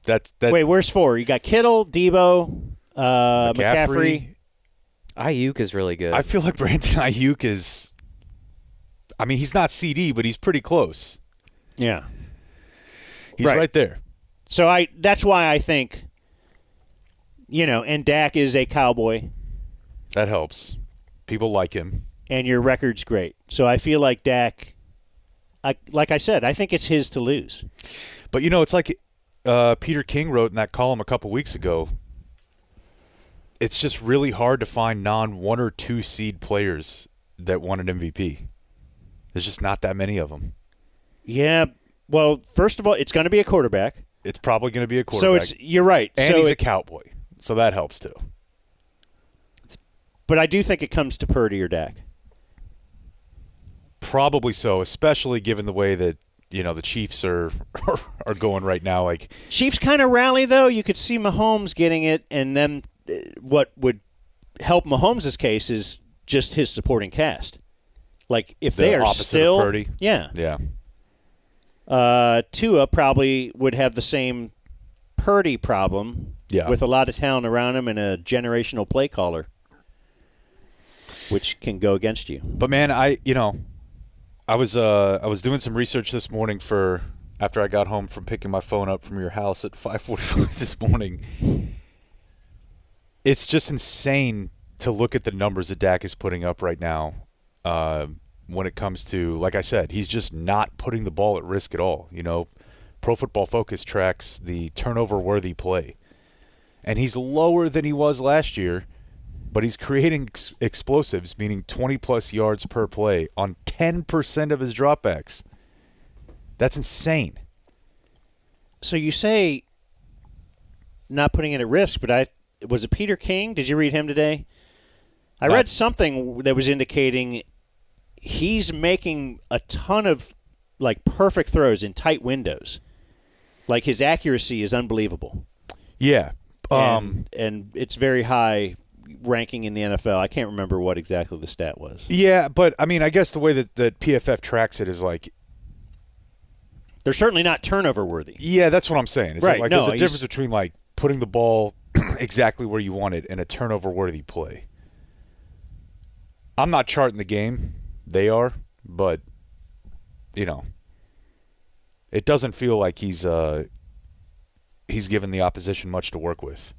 that. Wait, where's 4? You got Kittle, Debo, McCaffrey. Ayuk is really good. I feel like Brandon Ayuk is. I mean, he's not CD, but he's pretty close. Yeah. He's right there. So that's why I think, and Dak is a Cowboy. That helps. People like him. And your record's great. So I feel like Dak, like I said, I think it's his to lose. But, it's like Peter King wrote in that column a couple weeks ago. It's just really hard to find non-1 or 2 seed players that won an MVP. There's just not that many of them. Yeah. Well, first of all, it's going to be a quarterback. It's probably going to be a quarterback. So you're right. And he's a Cowboy, so that helps too. But I do think it comes to Purdy or Dak. Probably so, especially given the way that the Chiefs are going right now. Like Chiefs kind of rally though. You could see Mahomes getting it, and then what would help Mahomes' case is just his supporting cast. Like if the they are opposite still, of Purdy. yeah. Tua probably would have the same Purdy problem with a lot of talent around him and a generational play caller, which can go against you. But man, I was doing some research this morning after I got home from picking my phone up from your house at 5:45 this morning. It's just insane to look at the numbers that Dak is putting up right now. When it comes to, like I said, he's just not putting the ball at risk at all. Pro Football Focus tracks the turnover-worthy play. And he's lower than he was last year, but he's creating explosives, meaning 20-plus yards per play on 10% of his dropbacks. That's insane. So you say not putting it at risk, but was it Peter King? Did you read him today? I read something that was indicating he's making a ton of perfect throws in tight windows. Like his accuracy is unbelievable. Yeah. And it's very high ranking in the NFL. I can't remember what exactly the stat was. Yeah, but I mean, I guess the way that PFF tracks it is like They're certainly not turnover worthy. Yeah, that's what I'm saying. It's Right, like no, there's a he's- difference between like putting the ball exactly where you want it and a turnover-worthy play. I'm not charting the game. They are, but it doesn't feel like he's given the opposition much to work with.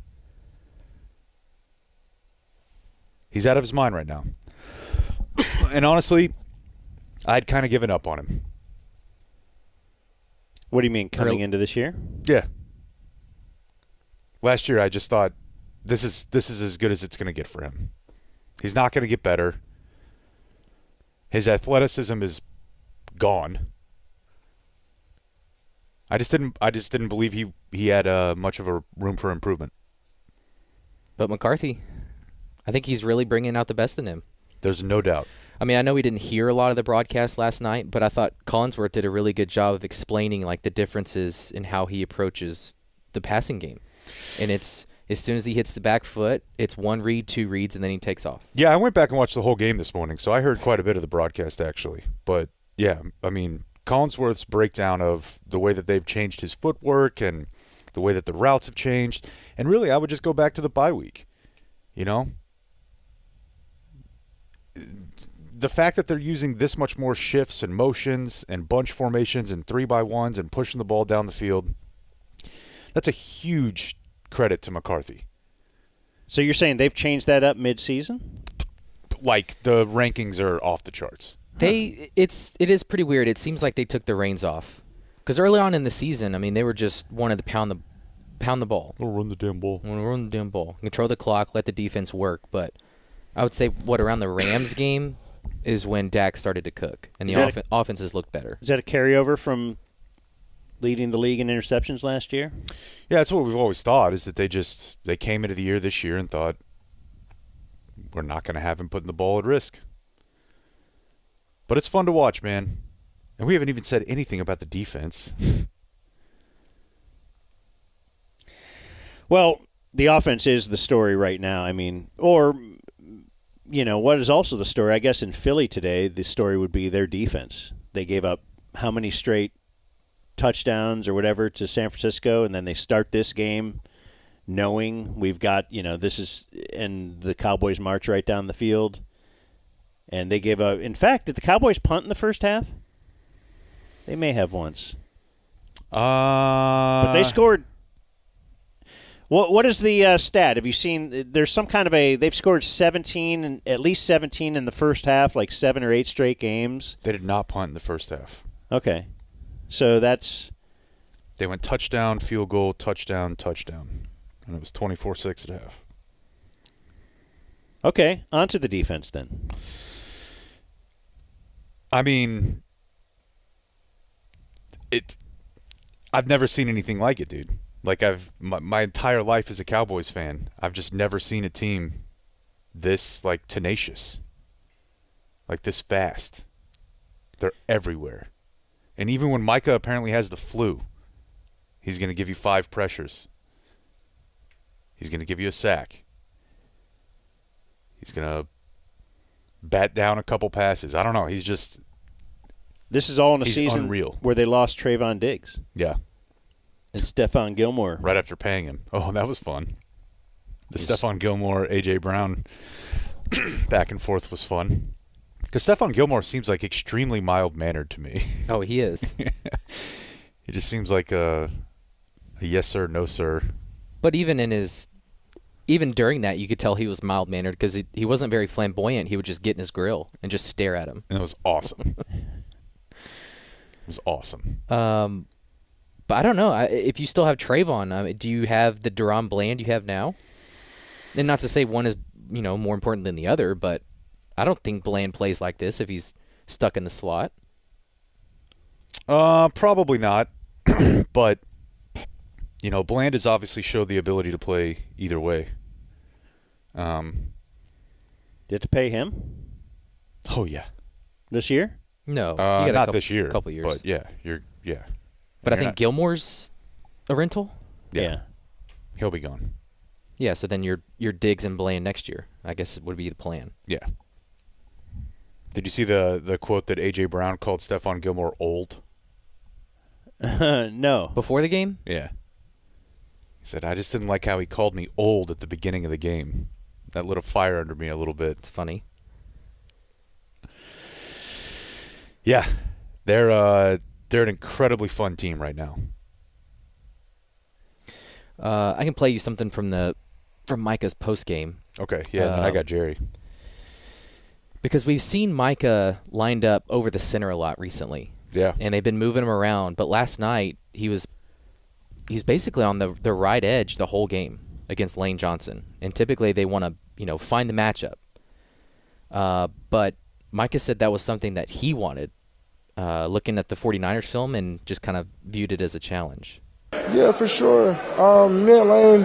He's out of his mind right now. And honestly, I'd kind of given up on him. What do you mean coming into this year? Yeah. Last year, I just thought this is as good as it's going to get for him. He's not going to get better. His athleticism is gone. I just didn't believe he had much of a room for improvement. But McCarthy, I think he's really bringing out the best in him. There's no doubt. I mean, I know we didn't hear a lot of the broadcast last night, but I thought Collinsworth did a really good job of explaining like the differences in how he approaches the passing game. And it's as soon as he hits the back foot, it's one read, two reads, and then he takes off. Yeah, I went back and watched the whole game this morning, so I heard quite a bit of the broadcast actually. But yeah, I mean, Collinsworth's breakdown of the way that they've changed his footwork and the way that the routes have changed, and really, I would just go back to the bye week. The fact that they're using this much more shifts and motions and bunch formations and 3-by-1s and pushing the ball down the field, that's a huge credit to McCarthy. So you're saying they've changed that up mid-season? Like, the rankings are off the charts. It is pretty weird. It seems like they took the reins off. Because early on in the season, I mean, they were just wanted to pound the ball. We'll run the damn ball. Run the damn ball. Control the clock, let the defense work. But I would say, around the Rams game is when Dak started to cook. And the offenses looked better. Is that a carryover from leading the league in interceptions last year? Yeah, that's what we've always thought, is that they came into the year this year and thought, we're not going to have him putting the ball at risk. But it's fun to watch, man. And we haven't even said anything about the defense. Well, the offense is the story right now. I mean, or, what is also the story? I guess in Philly today, the story would be their defense. They gave up how many straight touchdowns or whatever to San Francisco, and then they start this game knowing we've got, this is, and the Cowboys march right down the field. And they gave up. In fact, did the Cowboys punt in the first half? They may have once. But they scored. What is the stat? Have you seen? There's some kind of they've scored 17, at least 17 in the first half, like 7 or 8 straight games. They did not punt in the first half. Okay. So that's. They went touchdown, field goal, touchdown, touchdown. And it was 24-6 at half. Okay. On to the defense then. I mean, I've never seen anything like it, dude. Like, my entire life as a Cowboys fan, I've just never seen a team this, like, tenacious. Like, this fast. They're everywhere. And even when Micah apparently has the flu, he's going to give you 5 pressures. He's going to give you a sack. He's going to bat down a couple passes. I don't know. He's just... This is all in a he's season unreal. Where they lost Trayvon Diggs. Yeah. And Stephon Gilmore. Right after paying him. Oh, that was fun. The Stephon Gilmore, A.J. Brown back and forth was fun. Because Stephon Gilmore seems like extremely mild-mannered to me. Oh, he is. He just seems like a yes sir, no sir. But even during that, you could tell he was mild-mannered because he wasn't very flamboyant. He would just get in his grill and just stare at him. And it was awesome. It was awesome. But I don't know. If you still have Trayvon, do you have the Deron Bland you have now? And not to say one is, more important than the other, but I don't think Bland plays like this if he's stuck in the slot. Probably not. But, Bland has obviously showed the ability to play either way. You have to pay him Oh, yeah. this year? No, not this year. Couple years, But, yeah. But I think Gilmore's a rental. Yeah. He'll be gone. Yeah, so then your Diggs and Bland next year, I guess would be the plan. Yeah. Did you see the quote that A.J. Brown called Stephon Gilmore old? No. Before the game? Yeah. He said, I just didn't like how he called me old at the beginning of the game. That lit a fire under me a little bit. It's funny. Yeah. They're an incredibly fun team right now. I can play you something from Micah's post game. Okay, yeah, and then I got Jerry. Because we've seen Micah lined up over the center a lot recently. Yeah. And they've been moving him around. But last night, he's basically on the right edge the whole game against Lane Johnson. And typically they want to, find the matchup. But Micah said that was something that he wanted, looking at the 49ers film, and just kind of viewed it as a challenge. Yeah, for sure. Me and Lane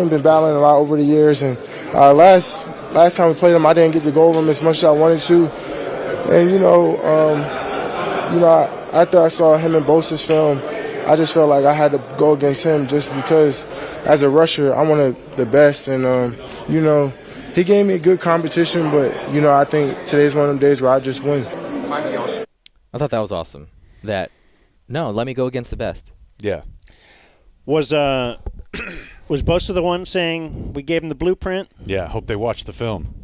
been battling a lot over the years, and last time we played him, I didn't get to go over him as much as I wanted to. And after I saw him in Bosa's film, I just felt like I had to go against him just because, as a rusher, I wanted the best. And he gave me a good competition, but I think today's one of them days where I just win. I thought that was awesome. Let me go against the best. Yeah. Was Bosa the one saying we gave him the blueprint? Yeah, hope they watch the film.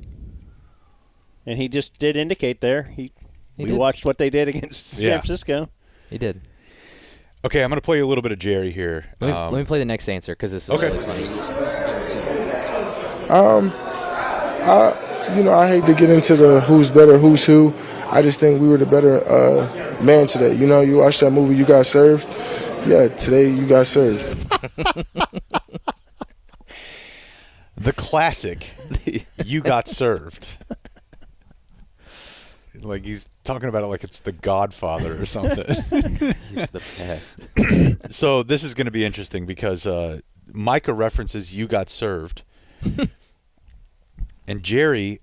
And he just did indicate there. We did. watched what they did against San Francisco. He did. Okay, I'm going to play you a little bit of Jerry here. Let me play the next answer because this is really funny. I hate to get into the who's better, who's who. I just think we were the better man today. You watched that movie, You Got Served. Yeah, today you got served. The classic, You Got Served. Like he's talking about it like it's The Godfather or something. He's the best. So this is going to be interesting because Micah references You Got Served. And Jerry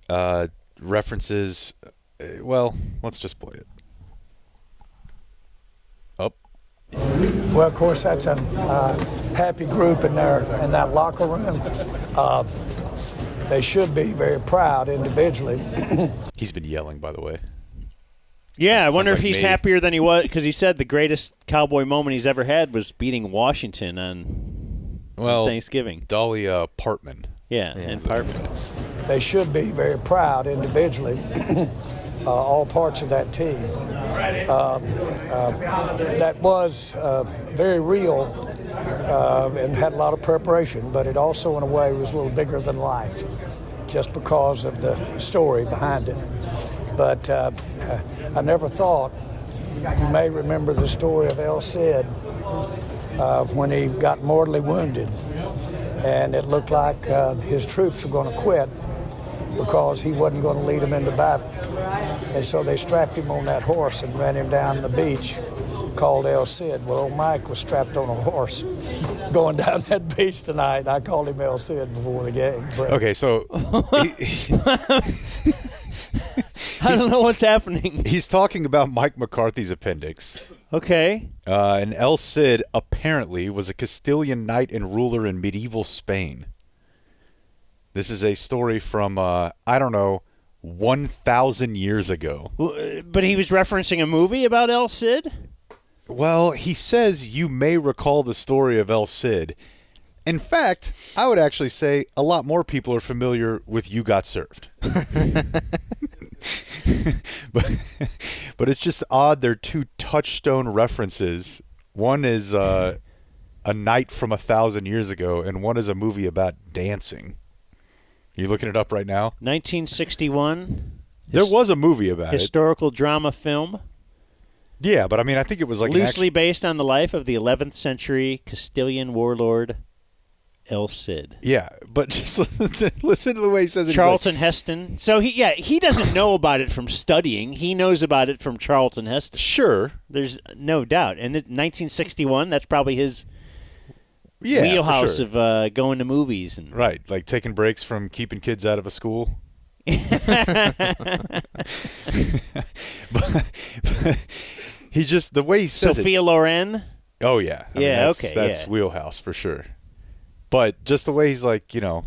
references, let's just play it. Up. Well, of course, that's a happy group in there in that locker room. They should be very proud individually. He's been yelling, by the way. Yeah, I wonder if like he's me. happier than he was, because he said the greatest Cowboy moment he's ever had was beating Washington on Thanksgiving. Dolly Partman. Yeah, and Parkman. They should be very proud individually, all parts of that team. That was very real and had a lot of preparation, but it also, in a way, was a little bigger than life, just because of the story behind it. But I never thought, you may remember the story of El Cid when he got mortally wounded. And it looked like his troops were going to quit because he wasn't going to lead them into battle. And so they strapped him on that horse and ran him down the beach, called El Cid. Well, old Mike was strapped on a horse going down that beach tonight. I called him El Cid before the game. But Okay, so I don't know what's happening. he's talking about Mike McCarthy's appendix. Okay. And El Cid apparently was a Castilian knight and ruler in medieval Spain. This is a story from, 1,000 years ago. But he was referencing a movie about El Cid? Well, he says you may recall the story of El Cid. In fact, I would actually say a lot more people are familiar with You Got Served. But it's just odd. They're two touchstone references. One is a night from 1,000 years ago, and one is a movie about dancing. You looking it up right now? 1961. There was a movie about historical drama film. Yeah, but I think it was like loosely based on the life of the 11th century Castilian warlord El Cid. Yeah, but just listen to the way he says it. Charlton Heston. So he doesn't know about it from studying. He knows about it from Charlton Heston. Sure. There's no doubt. And 1961, that's probably his for wheelhouse sure. of going to movies. And Right, like taking breaks from keeping kids out of a school. but he just, the way he says Sophia Loren. Oh, yeah. I mean, that's wheelhouse for sure. But just the way he's like, when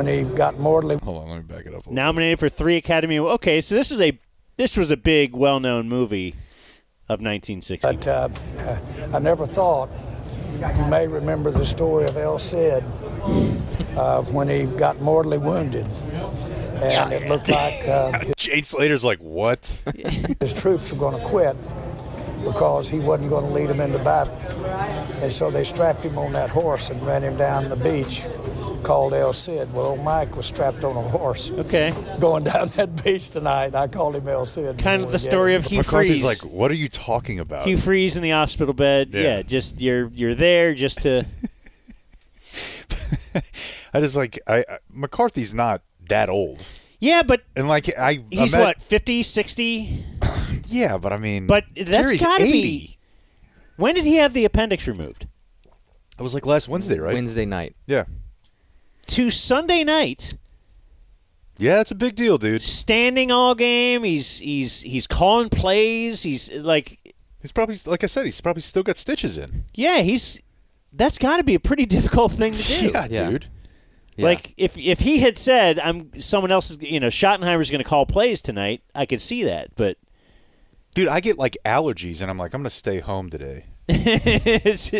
he got mortally... Hold on, let me back it up a little. Nominated for 3 Academy Awards. Okay, so this was a big, well-known movie of 1960. But I never thought, you may remember the story of El Cid when he got mortally wounded. And it looked like Jade Slater's like, what? his troops were going to quit because he wasn't going to lead them into battle. And so they strapped him on that horse and ran him down the beach called El Cid. Well, old Mike was strapped on a horse Okay. going down that beach tonight. I called him El Cid. Kind of the story of Hugh McCarthy's Freeze. like, what are you talking about? Hugh Freeze in the hospital bed. Yeah. Yeah, just you're there just to. I just like McCarthy's not that old. Yeah, but And like he's what, 50, 60? Yeah, but I mean, But that's Jerry's got to 80. be. When did he have the appendix removed? It was like last Wednesday, right? Wednesday night. Yeah. To Sunday night, Yeah, it's a big deal, dude. standing all game. He's calling plays. He's like, He's probably, like I said, he's probably still got stitches in. yeah, that's got to be a pretty difficult thing to do. Yeah, dude. Yeah. Like if he had said someone else is, Schottenheimer's going to call plays tonight, I could see that, but Dude, I get like allergies, and I'm like, I'm gonna stay home today. it's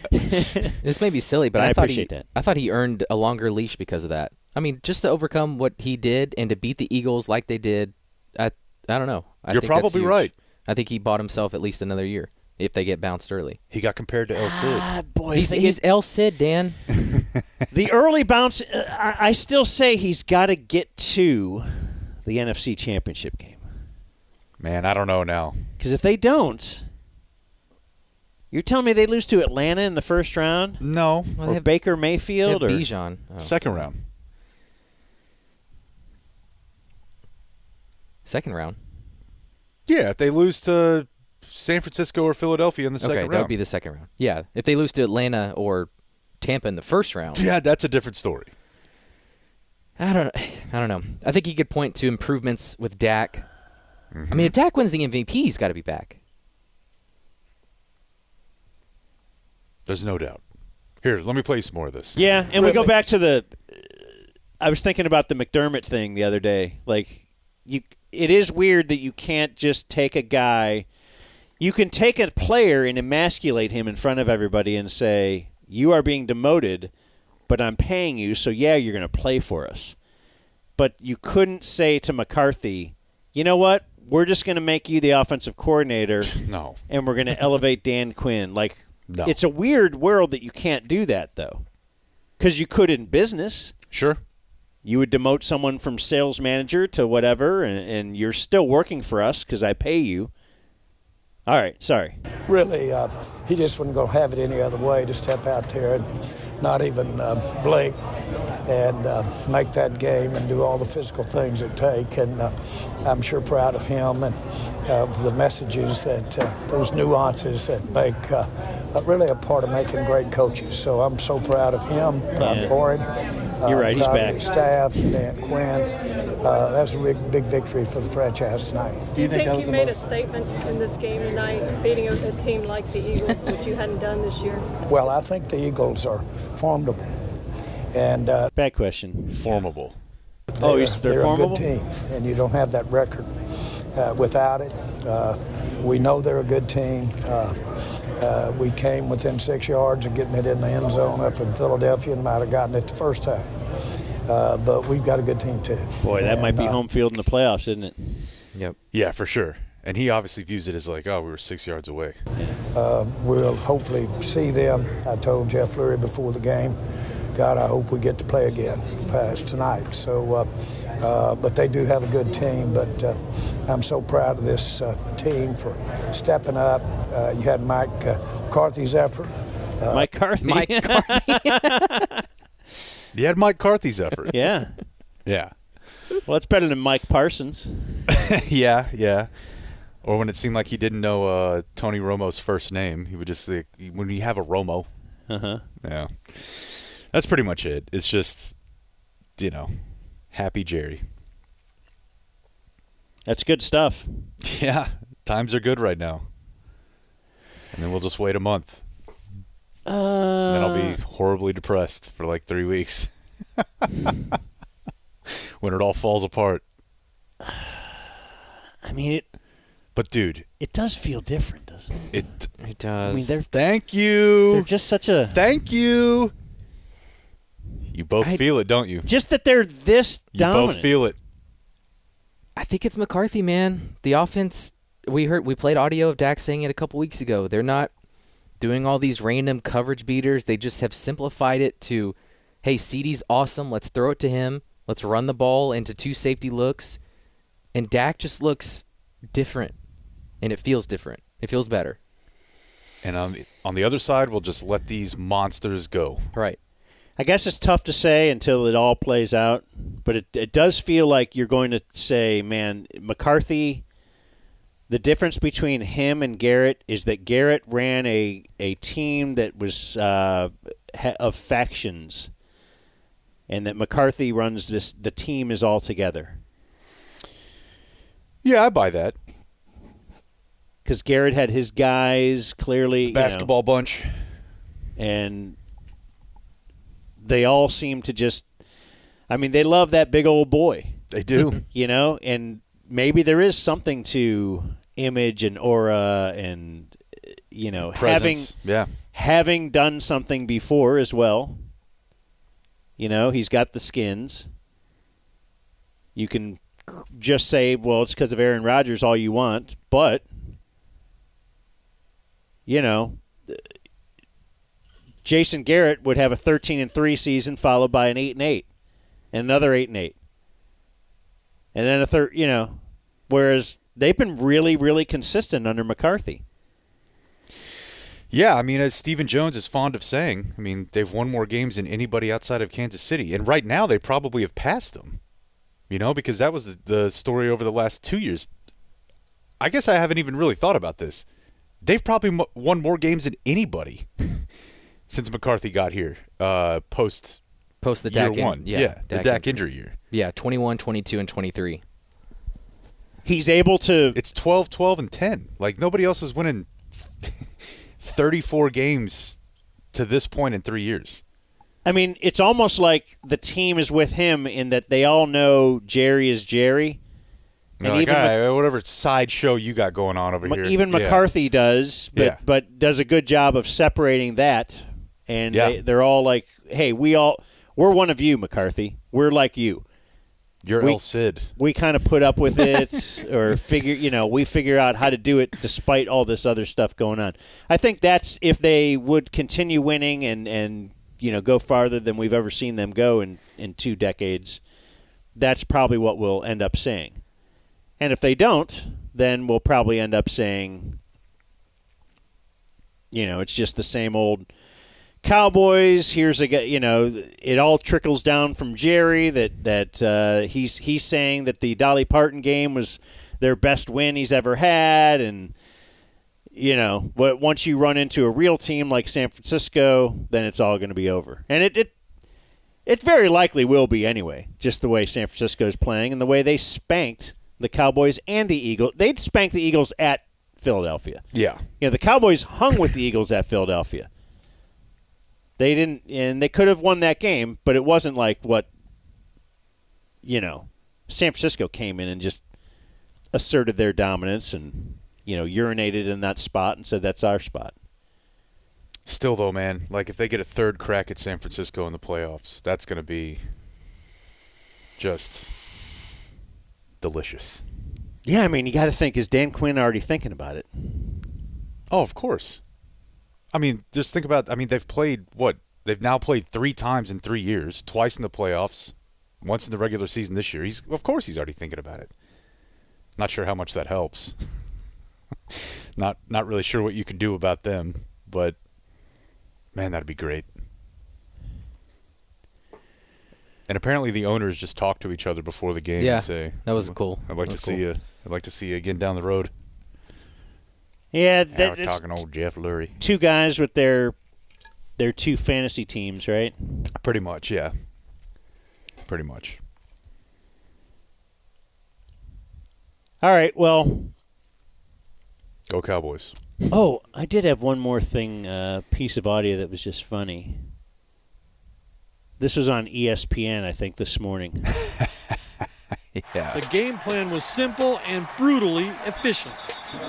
This may be silly, but I I thought appreciate that. I thought he earned a longer leash because of that. I mean, just to overcome what he did and to beat the Eagles like they did, I don't know. I You're think that's probably huge. right. I think he bought himself at least another year if they get bounced early. He got compared to El Cid. boy, He's El Cid, Dan. the early bounce. I still say he's got to get to the NFC Championship game. Man, I don't know now. Because if they don't, you're telling me they lose to Atlanta in the first round? No. Well, Or they have- Baker They Mayfield? have Or Bijan. Oh. Second round. Second round. Yeah, if they lose to San Francisco or Philadelphia in the second Okay, round. that would be the second round. Yeah, if they lose to Atlanta or Tampa in the first round. Yeah, that's a different story. I don't know. I think he could point to improvements with Dak. I mean, if Dak wins the MVP, he's got to be back. There's no doubt. Here, let me play you some more of this. yeah, and we go back to the. I was thinking about the McDermott thing the other day. Like, it is weird that you can't just take a guy. You can take a player and emasculate him in front of everybody and say, "You are being demoted, but I'm paying you, so yeah, you're going to play for us." But you couldn't say to McCarthy, "You know what? We're just going to make you the offensive coordinator, No. and we're going to elevate Dan Quinn." Like, No. it's a weird world that you can't do that, though. Because you could in business. Sure. You would demote someone from sales manager to whatever, and you're still working for us because I pay you. All right, sorry. really, he just wasn't going to have it any other way to step out there and not even blink and make that game and do all the physical things it take. And I'm sure proud of him and the messages that those nuances that make really a part of making great coaches. So I'm so proud of him, proud for him. You're right, he's proud back. of his staff, Dan Quinn. That's a big victory for the franchise tonight. Do you think you made a statement in this game tonight, beating a team like the Eagles, which you hadn't done this year? Well, I think the Eagles are formidable. And Bad question. Formable. Oh, they're they're formidable? a good team, and you don't have that record without it. We know they're a good team. We came within 6 yards of getting it in the end zone up in Philadelphia and might have gotten it the first time. But we've got a good team, too. Boy, that And, might be home field in the playoffs, isn't it? Yep. Yeah, for sure. And he obviously views it as like, oh, we were 6 yards away. We'll hopefully see them. I told Jeff Lurie before the game, God, I hope we get to play again past tonight. So, but they do have a good team. But I'm so proud of this team for stepping up. You had Mike McCarthy's effort. Mike Carthy. Mike Carthy. You had Mike Carthy's effort. Yeah. Yeah. Well, it's better than Mike Parsons. Yeah. Or when it seemed like he didn't know Tony Romo's first name, he would just say, when you have a Romo. Uh-huh. Yeah. That's pretty much it. It's just, happy Jerry. That's good stuff. Yeah. Times are good right now. And then we'll just wait a month. And then I'll be horribly depressed for like 3 weeks. When it all falls apart. I mean, But dude, It does feel different, doesn't it? It does. I mean, they're Thank you. just such a Thank you. You both feel it, don't you? just that they're this You dominant. both feel it. I think it's McCarthy, man. The offense. We played audio of Dak saying it a couple weeks ago. They're not doing all these random coverage beaters. They just have simplified it to, hey, CeeDee's awesome. Let's throw it to him. Let's run the ball into 2 safety looks. And Dak just looks different, and it feels different. It feels better. And on the other side, we'll just let these monsters go. Right. I guess it's tough to say until it all plays out, but it does feel like you're going to say, man, McCarthy, the difference between him and Garrett is that Garrett ran a team that was of factions, and that McCarthy runs the team is all together. Yeah, I buy that. Because Garrett had his guys clearly, Basketball bunch. and they all seem to just, I mean, they love that big old boy, They do. and maybe there is something to image and aura and, Presence. having done something before as well. He's got the skins. You can just say, well, it's because of Aaron Rodgers all you want, but, Jason Garrett would have a 13-3 season followed by an 8-8 and another 8-8. And then a third, whereas they've been really, really consistent under McCarthy. Yeah, I mean, as Stephen Jones is fond of saying, I mean, they've won more games than anybody outside of Kansas City. And right now, they probably have passed them, because that was the story over the last 2 years. I guess I haven't even really thought about this. They've probably won more games than anybody since McCarthy got here, post Post the year Dak one. The Dak injury year. Yeah, 21, 22, and 23. He's able to. It's 12, 12, and 10. Like, nobody else is winning 34 games to this point in 3 years. I mean, it's almost like the team is with him in that they all know Jerry is Jerry. And like, whatever sideshow you got going on over here. Even McCarthy does, but does a good job of separating that. And they're all like, hey, we're one of you, McCarthy. We're like you. You're El Cid. We kind of put up with it or we figure out how to do it despite all this other stuff going on. I think that's if they would continue winning and go farther than we've ever seen them go in 2 decades, that's probably what we'll end up saying. And if they don't, then we'll probably end up saying, it's just the same old Cowboys. Here's it all trickles down from Jerry that he's saying that the Dolly Parton game was their best win he's ever had, and but once you run into a real team like San Francisco, then it's all going to be over, and it very likely will be anyway. Just the way San Francisco is playing and the way they spanked the Cowboys and the Eagles. They'd spanked the Eagles at Philadelphia. Yeah, the Cowboys hung with the Eagles at Philadelphia. They didn't, and they could have won that game, but it wasn't like what, San Francisco came in and just asserted their dominance and, urinated in that spot and said, that's our spot. Still, though, man, like if they get a third crack at San Francisco in the playoffs, that's going to be just delicious. Yeah, I mean, you got to think, is Dan Quinn already thinking about it? Oh, of course. I mean, just think about, they've played, they've now played 3 times in 3 years, twice in the playoffs, once in the regular season this year. Of course he's already thinking about it. Not sure how much that helps. Not really sure what you can do about them, but, man, that'd be great. And apparently the owners just talk to each other before the game and say, that was cool. I'd like to see you. I'd like to see you again down the road. Yeah, we're talking old Jeff Lurie. 2 guys with their 2 fantasy teams, right? Pretty much, yeah. Pretty much. All right, well. Go Cowboys. Oh, I did have one more thing, piece of audio that was just funny. This was on ESPN, I think, this morning. Yeah. The game plan was simple and brutally efficient.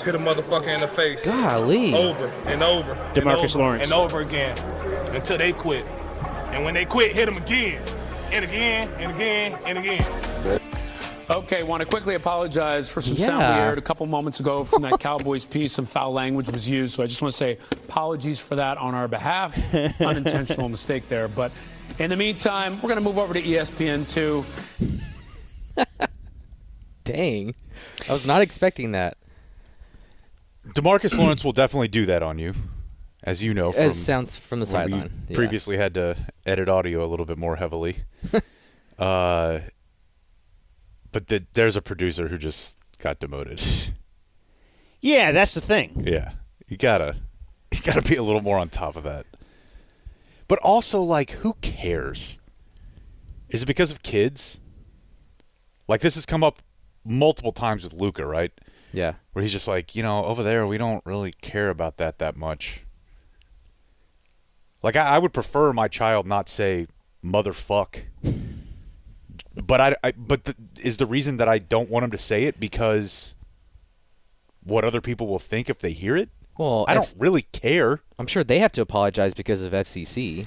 Hit a motherfucker in the face. Golly. Over and over. DeMarcus Lawrence. And over again until they quit. And when they quit, hit them again. And again, and again, and again. Okay, want to quickly apologize for some sound Yeah. we heard a couple moments ago from that Cowboys piece. Some foul language was used, so I just want to say apologies for that on our behalf. Unintentional mistake there. But in the meantime, we're going to move over to ESPN2. Dang. I was not expecting that. DeMarcus Lawrence will definitely do that on you, as you know. From As sounds from the when we sideline. Yeah. previously had to edit audio a little bit more heavily. But there's a producer who just got demoted. Yeah, that's the thing. Yeah, you gotta be a little more on top of that. But also, like, who cares? Is it because of kids? Like, this has come up multiple times with Luka, right? Yeah. Where he's just like, over there, we don't really care about that much. Like, I would prefer my child not say motherfuck. But is the reason that I don't want him to say it because what other people will think if they hear it? Well, I don't really care. I'm sure they have to apologize because of FCC.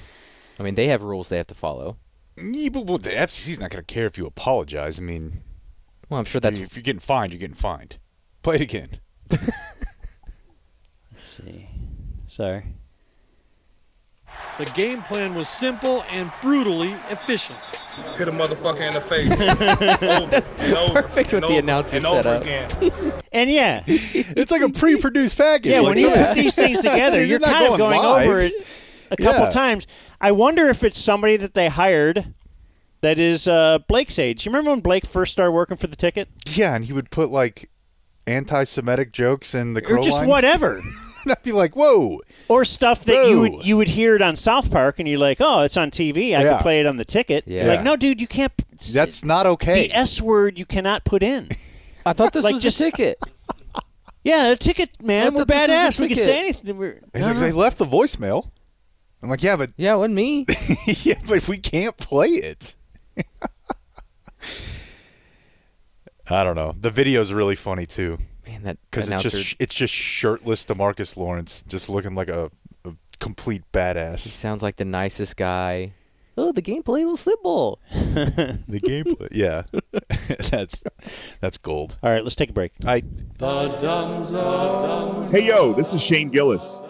I mean, they have rules they have to follow. Yeah, but the FCC's not going to care if you apologize. I mean, Well, I'm sure that's if you're getting fined, you're getting fined. Play it again. Let's see. Sorry. The game plan was simple and brutally efficient. Hit a motherfucker in the face. Over That's and over perfect and with the over announcer and set over up. again. And yeah, It's like a pre-produced package. yeah. Like, When you put these things together, You're you're not kind of going going live. over it a couple Yeah. times. I wonder if it's somebody that they hired that is Blake's age. You remember when Blake first started working for the Ticket? Yeah, and he would put, like, anti-Semitic jokes in the crow Or just line. whatever. And I'd be like, whoa. Or stuff that Whoa. you would hear it on South Park, and you're like, oh, it's on TV. I Yeah. could play it on the Ticket. Yeah. You're like, no, dude, you can't. That's not okay. The S word you cannot put in. I thought this Like, was just- a ticket. Yeah, the Ticket, man. I We're thought this was a badass. We can Ticket. say anything. We're, He's like, they left the voicemail. I'm like, yeah, but Yeah, it wasn't me. yeah, but we can't play it. I don't know. The video's really funny too Man, that because announcer, it's just shirtless DeMarcus Lawrence, just looking like a complete he badass. sounds like the nicest guy. Oh, the gameplay was simple. The gameplay, yeah, that's gold. all right, let's take a break. Hey, yo, this is Shane Gillis.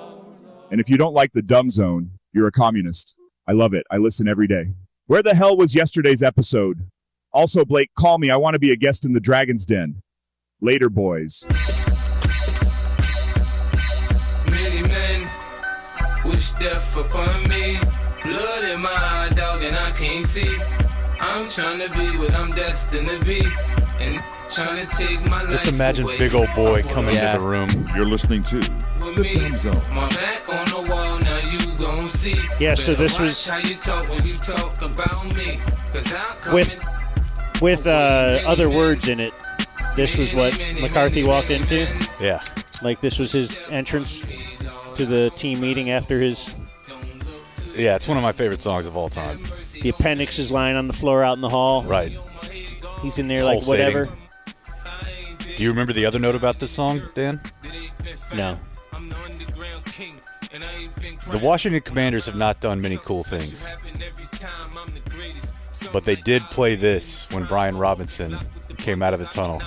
And if you don't like the Dumb Zone, you're a communist. I love it. I listen every day. Where the hell was yesterday's episode? Also, Blake, call me. I want to be a guest in the Dragon's Den. Later, boys. Many men wish death upon me. Blood in my eye, dog, and I can't see. I'm trying to be what I'm destined to be. And trying to take my life Just imagine away. big old boy coming Yeah. into the room. You're listening to With me, my back on the wall, now you gon' see. Yeah, so Better this watch was- how you talk when you talk about me. 'Cause I'll come With other words in it. This was what McCarthy walked into. Yeah, Like this was his entrance to the team meeting after his yeah, it's one of my favorite songs of all time. the appendix is lying on the floor out in the hall. Right. He's in there like Pulsating. whatever. Do you remember the other note about this song, Dan? No. The Washington Commanders have not done many cool things, but they did play this when Brian Robinson came out of the tunnel.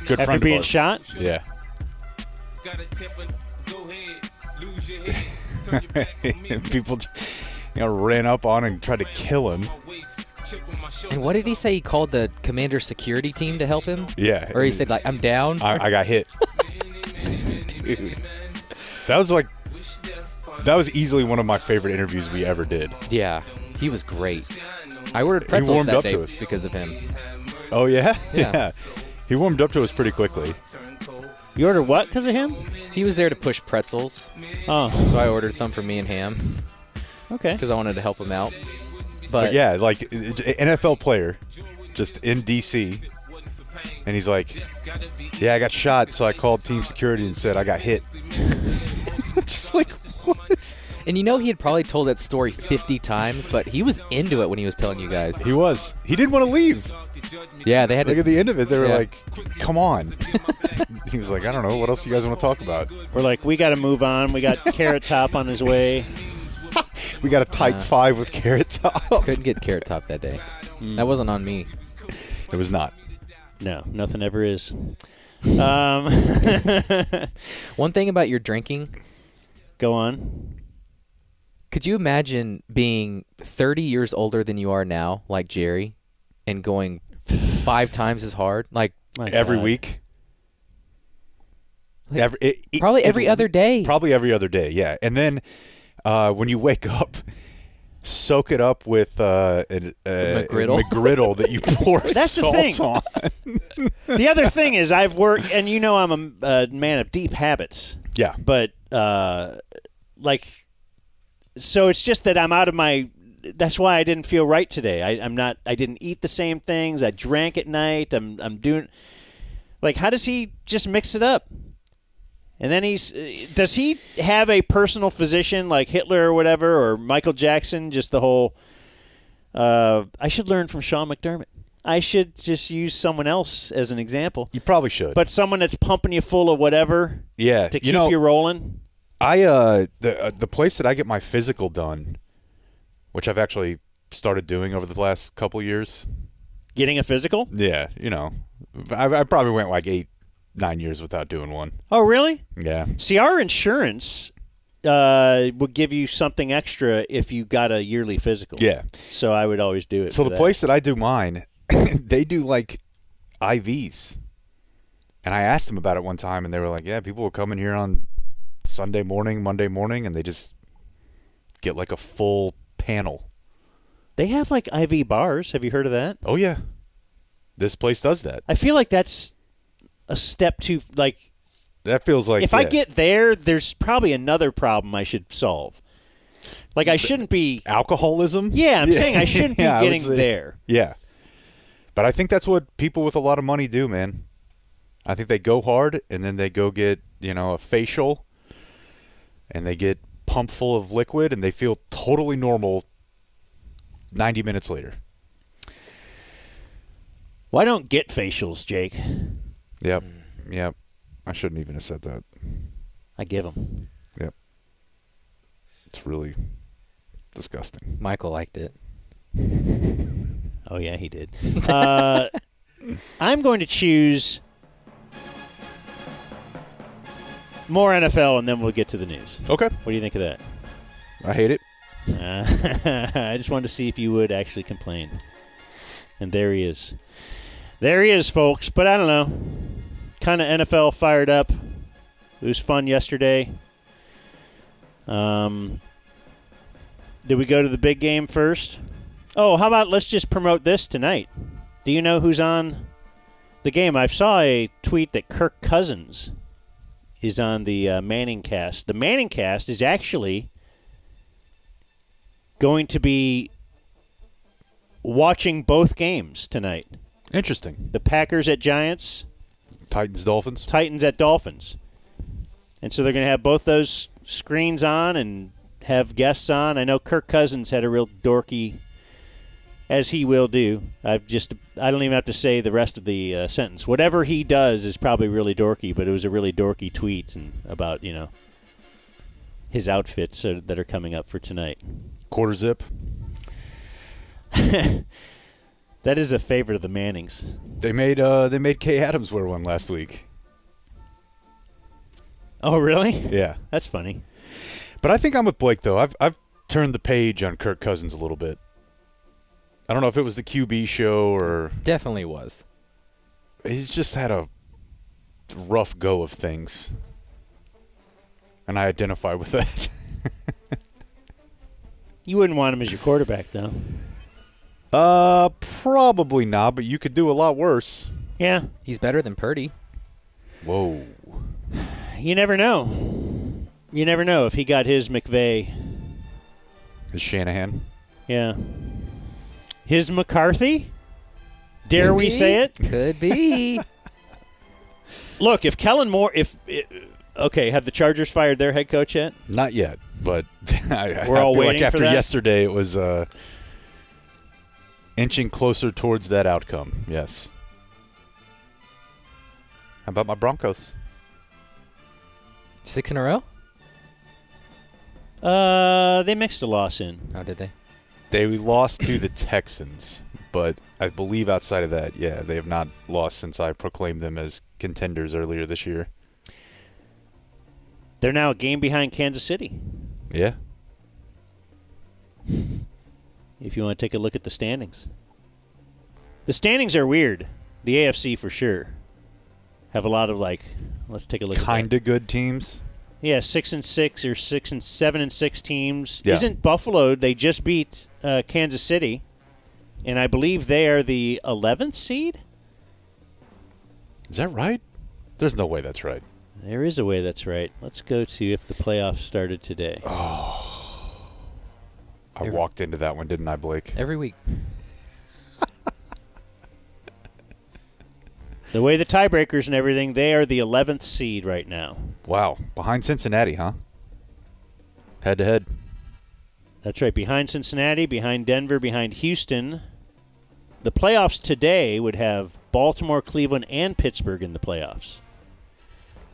Good After friend being of ours. shot? Yeah. People ran up on him and tried to kill him. And what did he say? He called the commander security team to help him? Yeah. Or he said, like, I'm down? I got hit. Dude. That was easily one of my favorite interviews we ever did. Yeah, he was great. I ordered He pretzels warmed that up day to us. because of him. Oh, yeah? Yeah. He warmed up to us pretty quickly. You ordered what because of him? He was there to push pretzels, Oh, so I ordered some for me and Ham okay. because I wanted to help him out. But yeah, like NFL player, just in D.C., and he's like, yeah, I got shot, so I called team security and said I got hit. Just like, what? And you know he had probably told that story 50 times, but he was into it when he was telling you guys. He was. He didn't want to leave. Yeah, they had Like to, at the end of it, they were Yeah. like, "Come on." He was like, "I don't know. What else you guys want to talk about? We're like, we got to move on. We got Carrot Top on his way. We got a Type 5 with Carrot Top." couldn't get Carrot Top that day. That wasn't on me. It was not. No, nothing ever is. One thing about your drinking, Go on. could you imagine being 30 years older than you are now, like Jerry, and going 5 times as hard? Like My Every God. week. probably every other day. Probably every other day, yeah. And then when you wake up, soak it up with McGriddle that you pour That's the salt thing. on. The other thing is I've worked, and you know I'm a man of deep habits. Yeah. But, so it's just that I'm out of my – that's why I didn't feel right today. I didn't eat the same things. I drank at night. I'm doing – like, how does he just mix it up? And then does he have a personal physician like Hitler or whatever, or Michael Jackson, just the whole I should learn from Sean McDermott. I should just use someone else as an example. You probably should. But someone that's pumping you full of whatever to keep you rolling. The place that I get my physical done, which I've actually started doing over the last couple years. Getting a physical? Yeah, I probably went like 8-9 years without doing one. Oh, really? Yeah. See, our insurance would give you something extra if you got a yearly physical. Yeah. So I would always do it. So for the that. place that I do mine, they do like IVs. And I asked them about it one time, and they were like, yeah, people will come in here on Sunday morning, Monday morning, and they just get like a full panel. They have like IV bars. Have you heard of that? Oh, yeah. This place does that. I feel like that's a step too, like, that feels like if I get there, there's probably another problem I should solve. Like, I shouldn't be alcoholism. Yeah, I'm saying I shouldn't be Yeah, I would getting say- there. Yeah. But I think that's what people with a lot of money do, man. I think they go hard, and then they go get, a facial, and they get pumped full of liquid, and they feel totally normal 90 minutes later. Well, I don't get facials, Jake. Yep. Yep. I shouldn't even have said that. I give them. Yep. It's really disgusting. Michael liked it. Oh, yeah, he did. I'm going to choose more NFL, and then we'll get to the news. Okay. What do you think of that? I hate it. I just wanted to see if you would actually complain. And there he is. There he is, folks. But I don't know. Kind of NFL fired up. It was fun yesterday. Did we go to the big game first? Oh, how about let's just promote this tonight. Do you know who's on the game? I saw a tweet that Kirk Cousins is on the Manning cast. The Manning cast is actually going to be watching both games tonight. Interesting. The Packers at Giants. Titans, Titans at Dolphins. And so they're going to have both those screens on and have guests on. I know Kirk Cousins had a real dorky, as he will do. I don't even have to say the rest of the sentence. Whatever he does is probably really dorky, but it was a really dorky tweet about, his outfits that are coming up for tonight. Quarter zip. That is a favorite of the Mannings. They made Kay Adams wear one last week. Oh, really? Yeah. That's funny. But I think I'm with Blake, though. I've turned the page on Kirk Cousins a little bit. I don't know if it was the QB show or... Definitely was. He's just had a rough go of things. And I identify with that. You wouldn't want him as your quarterback, though. Probably not, but you could do a lot worse. Yeah. He's better than Purdy. Whoa. You never know. You never know if he got his McVay. His Shanahan. Yeah. His McCarthy? Dare we say it? Could be. Look, if Kellen Moore, okay, have the Chargers fired their head coach yet? Not yet, but We're all feel waiting like after for that? yesterday it was Inching closer towards that outcome, yes. How about my Broncos? 6 in a row? They mixed a loss in. How did they? They lost to the Texans, but I believe outside of that, yeah, they have not lost since I proclaimed them as contenders earlier this year. They're now a game behind Kansas City. Yeah. If you want to take a look at the standings. The standings are weird. The AFC for sure. Have a lot of let's take a look Kinda good teams. Yeah, 6-6 or 7-6 teams. Yeah. Isn't Buffalo? They just beat Kansas City, and I believe they are the 11th seed. Is that right? There's no way that's right. There is a way that's right. Let's go to if the playoffs started today. I walked into that one, didn't I, Blake? Every week. The way the tiebreakers and everything, they are the 11th seed right now. Wow. Behind Cincinnati, huh? Head-to-head. That's right. Behind Cincinnati, behind Denver, behind Houston. The playoffs today would have Baltimore, Cleveland, and Pittsburgh in the playoffs.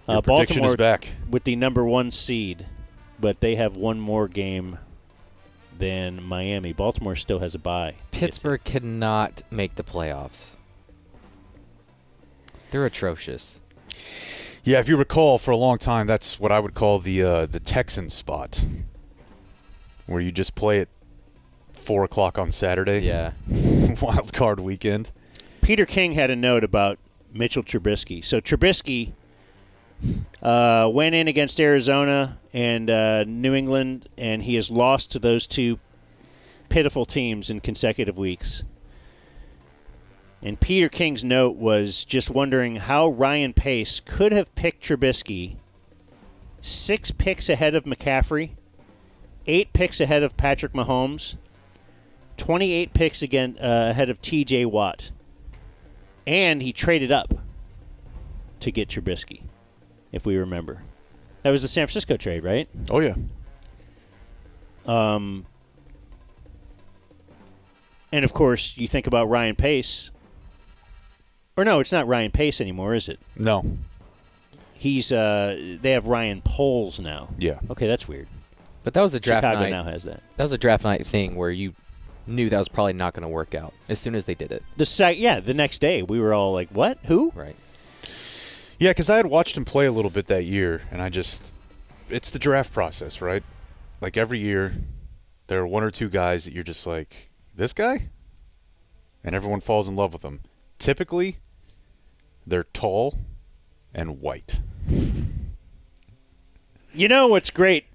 Your prediction Baltimore is back. with the number 1 seed, but they have one more game than Miami. Baltimore still has a bye. Pittsburgh cannot make the playoffs. They're atrocious. Yeah, if you recall, for a long time, that's what I would call the Texan spot, where you just play at 4 o'clock on Saturday. Yeah. Wild card weekend. Peter King had a note about Mitchell Trubisky. So Trubisky went in against Arizona and New England, and he has lost to those two pitiful teams in consecutive weeks. And Peter King's note was just wondering how Ryan Pace could have picked Trubisky 6 picks ahead of McCaffrey, 8 picks ahead of Patrick Mahomes, 28 picks ahead of T.J. Watt. And he traded up to get Trubisky, if we remember. That was the San Francisco trade, right? Oh, yeah. And, of course, you think about Ryan Pace. Or no, it's not Ryan Pace anymore, is it? No. He's they have Ryan Poles now. Yeah. Okay, that's weird. But that was a draft Chicago night. now has that. That was a draft night thing where you knew that was probably not going to work out as soon as they did it. The next day we were all like, "What? Who?" Right. Yeah, because I had watched him play a little bit that year, and it's the draft process, right? Like every year, there are 1 or 2 guys that you're just like, this guy? And everyone falls in love with them. Typically, they're tall and white. You know what's great?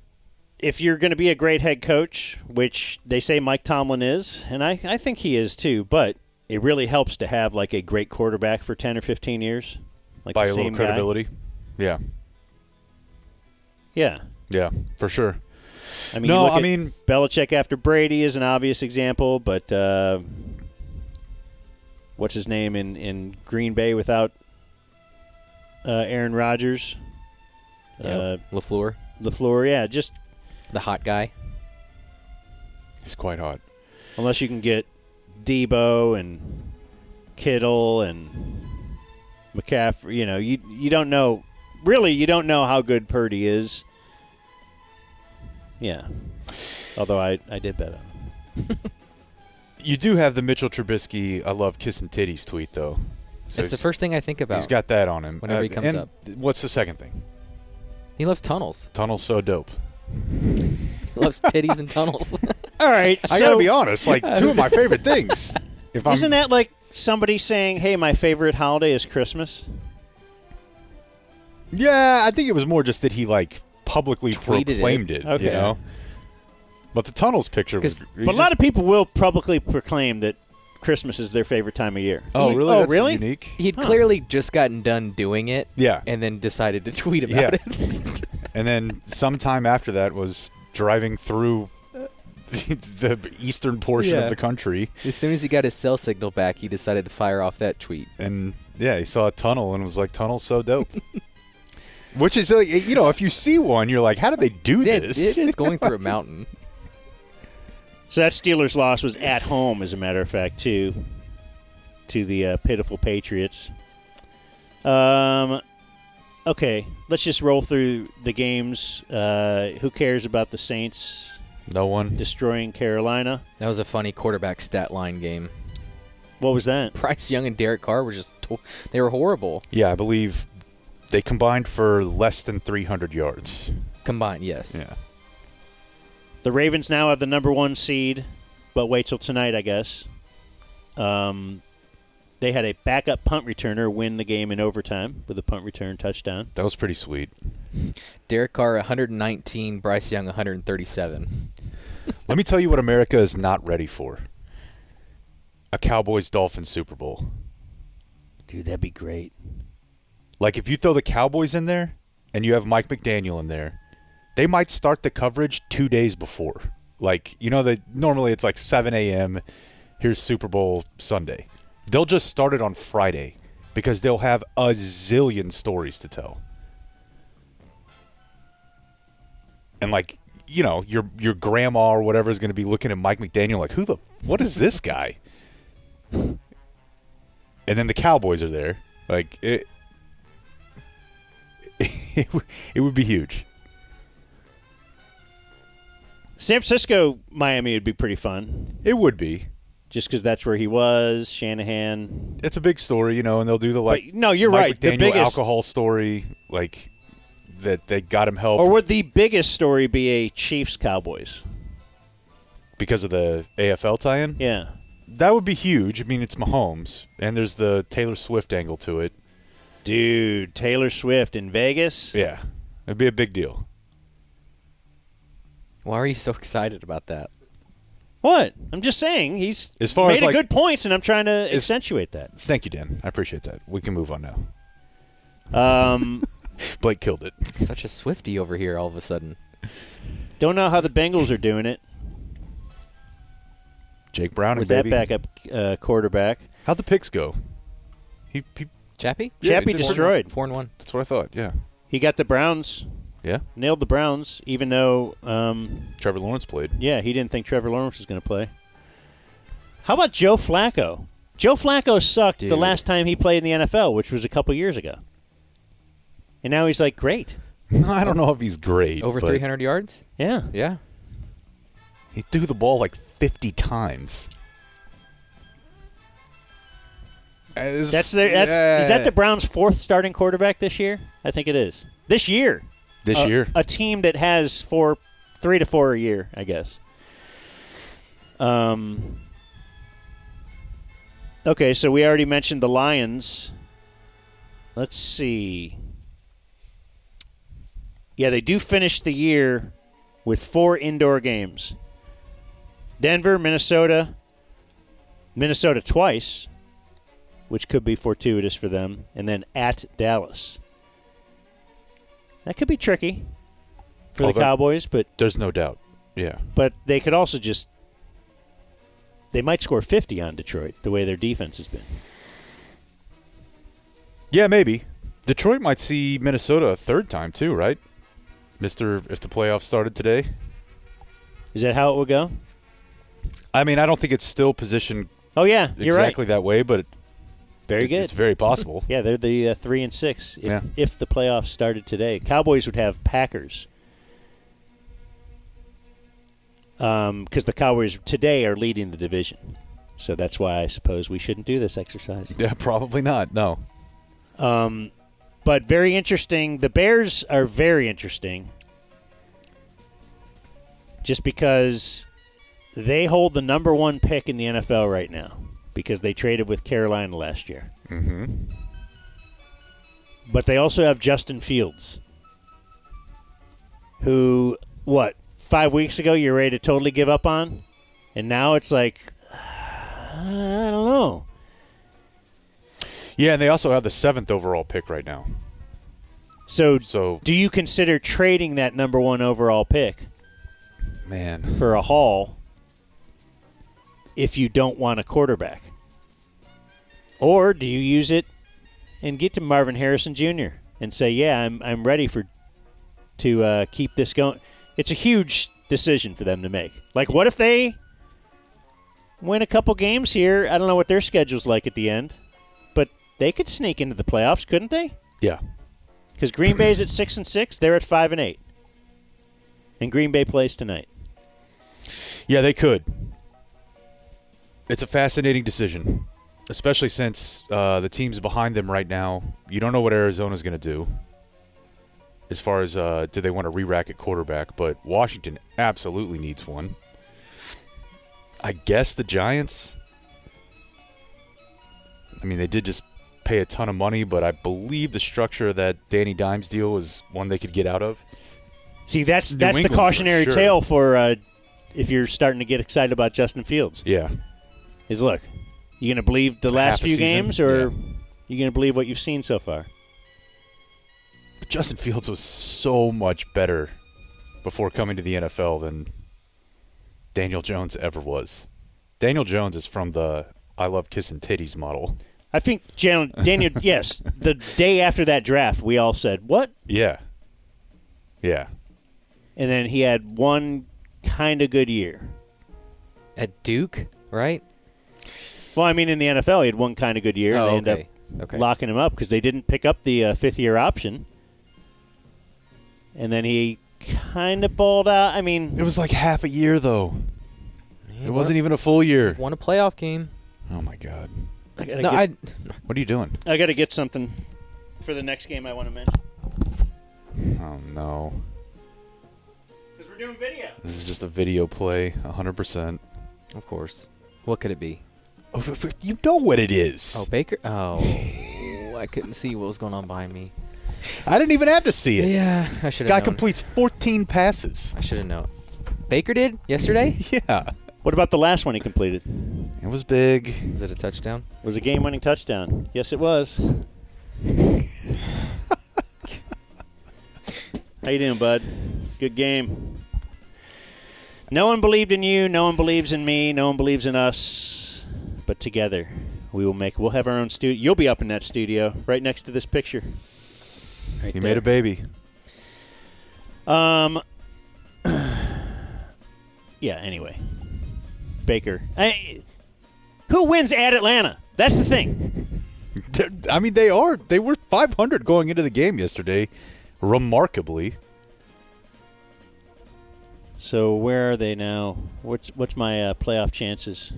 If you're going to be a great head coach, which they say Mike Tomlin is, and I think he is too, but it really helps to have like a great quarterback for 10 or 15 years. Like Buy the a same little credibility. Guy. Yeah. Yeah. Yeah, for sure. I mean, Belichick after Brady is an obvious example, but what's his name in Green Bay without Aaron Rodgers? LaFleur. LaFleur, yeah, just the hot guy. He's quite hot. Unless you can get Debo and Kittle and McCaffrey, you don't know. Really, you don't know how good Purdy is. Yeah. Although I did bet on him. You do have the Mitchell Trubisky I love kissing titties tweet, though. So it's the first thing I think about. He's got that on him. Whenever he comes and up. What's the second thing? He loves tunnels. Tunnels so dope. He loves titties and tunnels. All right. I got to be honest. Like, 2 of my favorite things. Isn't that like somebody saying, hey, my favorite holiday is Christmas? Yeah, I think it was more just that he, publicly proclaimed it. Okay. You know? But the tunnels picture was... But a lot of people will publicly proclaim that Christmas is their favorite time of year. Oh, really? Oh, That's really? unique. He'd clearly just gotten done doing it. Yeah. And then decided to tweet about it. And then sometime after that was driving through the eastern portion of the country. As soon as he got his cell signal back, he decided to fire off that tweet. And, yeah, he saw a tunnel and was like, tunnel's so dope. Which is, if you see one, you're like, how did they do this? It is going through a mountain. So that Steelers loss was at home, as a matter of fact, too, to the pitiful Patriots. Okay, let's just roll through the games. Who cares about the Saints? No one. Destroying Carolina. That was a funny quarterback stat line game. What was that? Bryce Young and Derek Carr were they were horrible. Yeah, I believe they combined for less than 300 yards. Combined, yes. Yeah. The Ravens now have the number 1 seed, but wait till tonight, I guess. They had a backup punt returner win the game in overtime with a punt return touchdown. That was pretty sweet. Derek Carr 119, Bryce Young 137. Let me tell you what America is not ready for. A Cowboys-Dolphins Super Bowl. Dude, that'd be great. Like, if you throw the Cowboys in there and you have Mike McDaniel in there, they might start the coverage 2 days before. Like, normally it's like 7 a.m., here's Super Bowl Sunday. They'll just start it on Friday because they'll have a zillion stories to tell. And, like, your grandma or whatever is going to be looking at Mike McDaniel like, what is this guy? And then the Cowboys are there. Like, it would be huge. San Francisco, Miami would be pretty fun. It would be. Just because that's where he was, Shanahan. It's a big story, and they'll do the no, you're Mike right. McDaniel The biggest alcohol story, like that they got him help. Or would the biggest story be a Chiefs Cowboys? Because of the AFL tie-in? Yeah. That would be huge. I mean, it's Mahomes, and there's the Taylor Swift angle to it. Dude, Taylor Swift in Vegas? Yeah. It'd be a big deal. Why are you so excited about that? What? I'm just saying he's as far made as, a like, good point, and I'm trying to accentuate that. Thank you, Dan. I appreciate that. We can move on now. Blake killed it. Such a Swiftie over here all of a sudden. Don't know how the Bengals are doing it. Jake Browning, with baby. that backup quarterback. How'd the picks go? Chappie? Yeah, Chappie destroyed. 4-1. That's what I thought, yeah. He got the Browns. Yeah? Nailed the Browns, even though Trevor Lawrence played. Yeah, he didn't think Trevor Lawrence was going to play. How about Joe Flacco? Joe Flacco sucked the last time he played in the NFL, which was a couple years ago. And now he's like, great. I don't know if he's great. Over 300 yards? Yeah. Yeah. He threw the ball like 50 times. Is that the Browns' 4th starting quarterback this year? I think it is. This year. A team that has 3 to 4 a year, I guess. Okay, so we already mentioned the Lions. Let's see. Yeah, they do finish the year with 4 indoor games. Denver, Minnesota twice, which could be fortuitous for them, and then at Dallas. That could be tricky for the Cowboys, but there's no doubt. Yeah. But they could also they might score 50 on Detroit, the way their defense has been. Yeah, maybe. Detroit might see Minnesota a 3rd time too, right? If the playoffs started today. Is that how it would go? I mean, I don't think it's still positioned you're exactly right. that way, but very good. It's very possible. Yeah, they're the 3-6 if the playoffs started today. Cowboys would have Packers. Because the Cowboys today are leading the division. So that's why I suppose we shouldn't do this exercise. Yeah, probably not, no. But very interesting. The Bears are very interesting. Just because they hold the number 1 pick in the NFL right now. Because they traded with Carolina last year. Mm-hmm. But they also have Justin Fields. Who, 5 weeks ago you were ready to totally give up on? And now it's like, I don't know. Yeah, and they also have the 7th overall pick right now. So do you consider trading that number 1 overall pick for a haul if you don't want a quarterback? Or do you use it and get to Marvin Harrison Jr. and say, yeah, I'm ready to keep this going? It's a huge decision for them to make. Like, what if they win a couple games here. I don't know what their schedule's like at the end, but they could sneak into the playoffs, couldn't they? Yeah. Because Green Bay's at 6-6, they're at 5-8, and Green Bay plays tonight. Yeah, they could. It's a fascinating decision, especially since the teams behind them right now, you don't know what Arizona's going to do as far as do they want to re-rack at quarterback, but Washington absolutely needs one. I guess the Giants, I mean, they did just pay a ton of money, but I believe the structure of that Danny Dimes deal is one they could get out of. See, that's the England cautionary for sure. tale for if you're starting to get excited about Justin Fields. Yeah. Is look, you going to believe the last Half a few season? games, or Yeah. you going to believe what you've seen so far? But Justin Fields was so much better before coming to the NFL than Daniel Jones ever was. Daniel Jones is from the I love kissing titties model. I think Daniel, yes, the day after that draft, we all said, what? Yeah. Yeah. And then he had one kind of good year. At Duke, right? Well, I mean, in the NFL, he had one kind of good year, and they ended up locking him up because they didn't pick up the fifth-year option. And then he kind of balled out. I mean, it was like half a year, though. It wasn't even a full year. Won a playoff game. Oh, my God. What are you doing? I got to get something for the next game I want to mention. Oh, no. Because we're doing video. This is just a video play, 100%. Of course. What could it be? Oh, you know what it is. Oh, Baker? Oh, I couldn't see what was going on behind me. I didn't even have to see it. Yeah, I should have Guy known. completes 14 passes. I should have known. Baker did yesterday? Yeah. What about the last one he completed? It was big. Was it a touchdown? It was a game-winning touchdown. Yes, it was. How you doing, bud? Good game. No one believed in you. No one believes in me. No one believes in us. But together, we'll have our own studio. You'll be up in that studio right next to this picture. Right He there. made a baby. Yeah, anyway. Baker. Who wins at Atlanta? That's the thing. I mean, they were 500 going into the game yesterday, remarkably. So where are they now? What's my playoff chances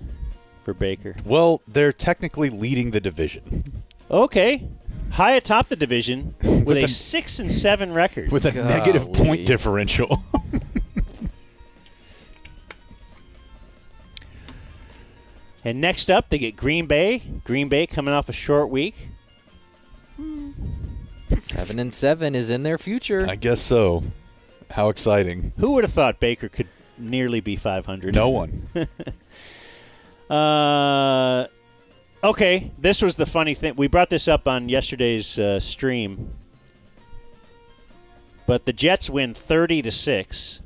for Baker? Well, they're technically leading the division. Okay. High atop the division with a 6-7 record. With a negative point differential. And next up, they get Green Bay. Green Bay coming off a short week. 7-7 is in their future. I guess so. How exciting. Who would have thought Baker could nearly be 500? No one. Okay, this was the funny thing. We brought this up on yesterday's stream. But the Jets win 30-6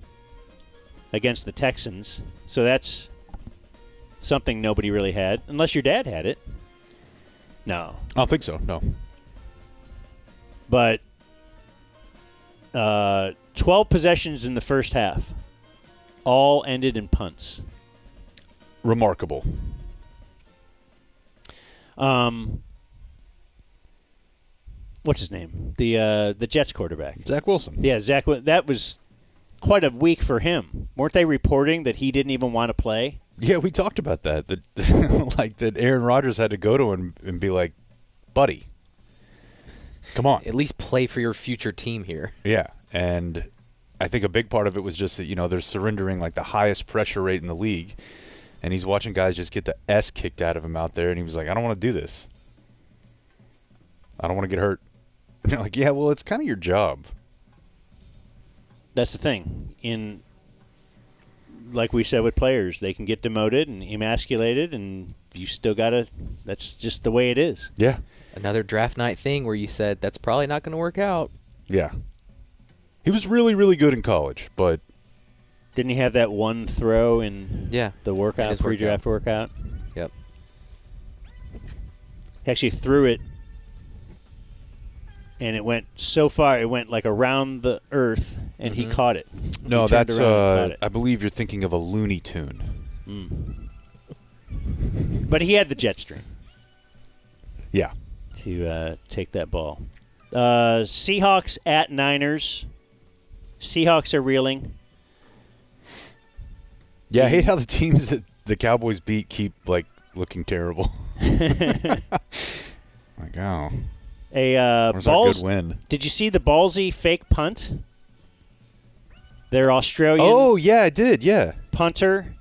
against the Texans. So that's something nobody really had, unless your dad had it. No. I don't think so, no. But 12 possessions in the first half. All ended in punts. Remarkable. What's his name? The Jets quarterback. Zach Wilson. Yeah, Zach. That was quite a week for him. Weren't they reporting that he didn't even want to play? Yeah, we talked about that. That Aaron Rodgers had to go to him and be like, buddy, come on. At least play for your future team here. Yeah, and I think a big part of it was just that, they're surrendering like the highest pressure rate in the league, and he's watching guys just get the S kicked out of him out there, and he was like, I don't want to do this. I don't want to get hurt. And they're like, yeah, well, it's kind of your job. That's the thing. Like we said with players, they can get demoted and emasculated, and you still got to – that's just the way it is. Yeah. Another draft night thing where you said that's probably not going to work out. Yeah. He was really, really good in college, but – Didn't he have that one throw in the workout, pre-draft workout? Yep. He actually threw it, and it went so far, it went like around the earth, and he caught it. No, He turned that's around and caught it. I believe you're thinking of a Looney Tune. But he had the jet stream. Yeah. To take that ball. Seahawks at Niners. Seahawks are reeling. Yeah, I hate how the teams that the Cowboys beat keep looking terrible. Oh. Where's our good win? Did you see the ballsy fake punt? Their Australian. Oh yeah, I did. Yeah, punter.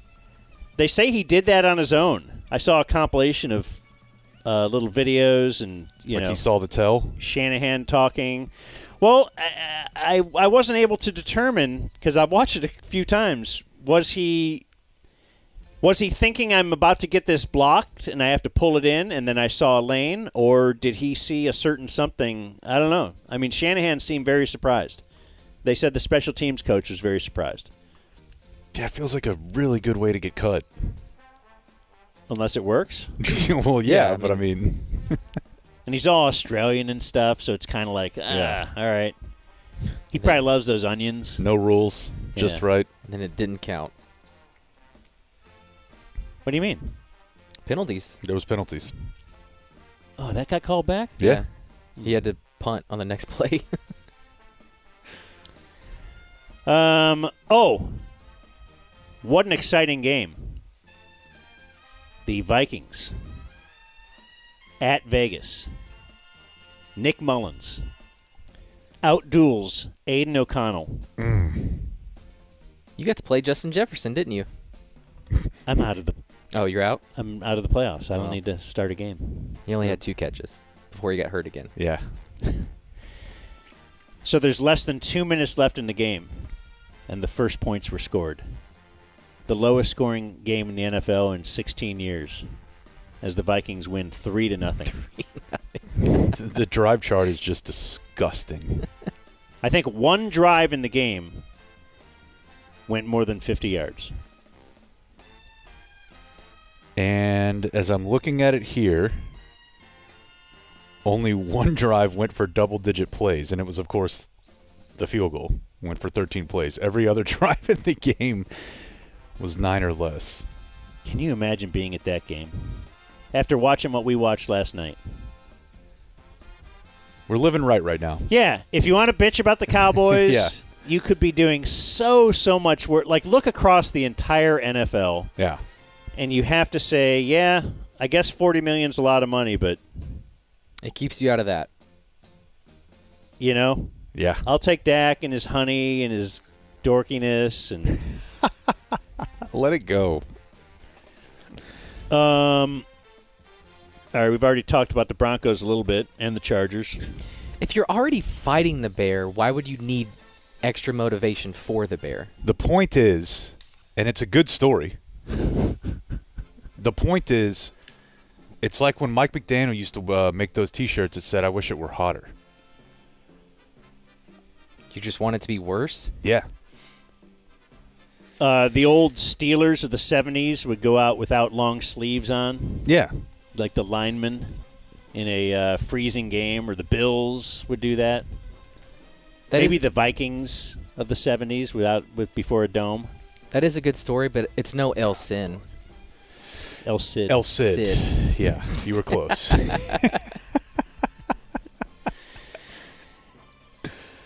They say he did that on his own. I saw a compilation of little videos, and you know, he saw the tell. Shanahan talking. Well, I wasn't able to determine because I've watched it a few times. Was he thinking I'm about to get this blocked and I have to pull it in and then I saw a lane, or did he see a certain something? I don't know. I mean, Shanahan seemed very surprised. They said the special teams coach was very surprised. Yeah, it feels like a really good way to get cut. Unless it works. Well, yeah, but I mean. And he's all Australian and stuff, so it's kind of like, all right. He probably loves those onions. No rules, just right. And then it didn't count. What do you mean? Penalties. There was penalties. Oh, that got called back? Yeah. He had to punt on the next play. What an exciting game. The Vikings at Vegas. Nick Mullins outduels Aiden O'Connell. You got to play Justin Jefferson, didn't you? I'm out of the. Oh, you're out? I'm out of the playoffs. I don't need to start a game. He only had 2 catches before he got hurt again. Yeah. So there's less than 2 minutes left in the game, and the first points were scored. The lowest scoring game in the NFL in 16 years, as the Vikings win 3-0. The drive chart is just disgusting. I think one drive in the game went more than 50 yards. And as I'm looking at it here, only one drive went for double-digit plays, and it was, of course, the field goal. Went for 13 plays. Every other drive in the game was 9 or less. Can you imagine being at that game? After watching what we watched last night. We're living right now. Yeah. If you want to bitch about the Cowboys, you could be doing so much work. Like, look across the entire NFL. Yeah. And you have to say, yeah, I guess $40 million is a lot of money, but it keeps you out of that. You know? Yeah. I'll take Dak and his honey and his dorkiness and let it go. All right, we've already talked about the Broncos a little bit and the Chargers. If you're already fighting the bear, why would you need extra motivation for the bear? The point is, and it's a good story, the point is, it's like when Mike McDaniel used to make those T-shirts that said, "I wish it were hotter." You just want it to be worse? Yeah. The old Steelers of the 70s would go out without long sleeves on. Yeah. Like the linemen in a freezing game, or the Bills would do that. Maybe the Vikings of the 70s before a dome. That is a good story, but it's no El Sin. El Cid. El Cid. Yeah, you were close.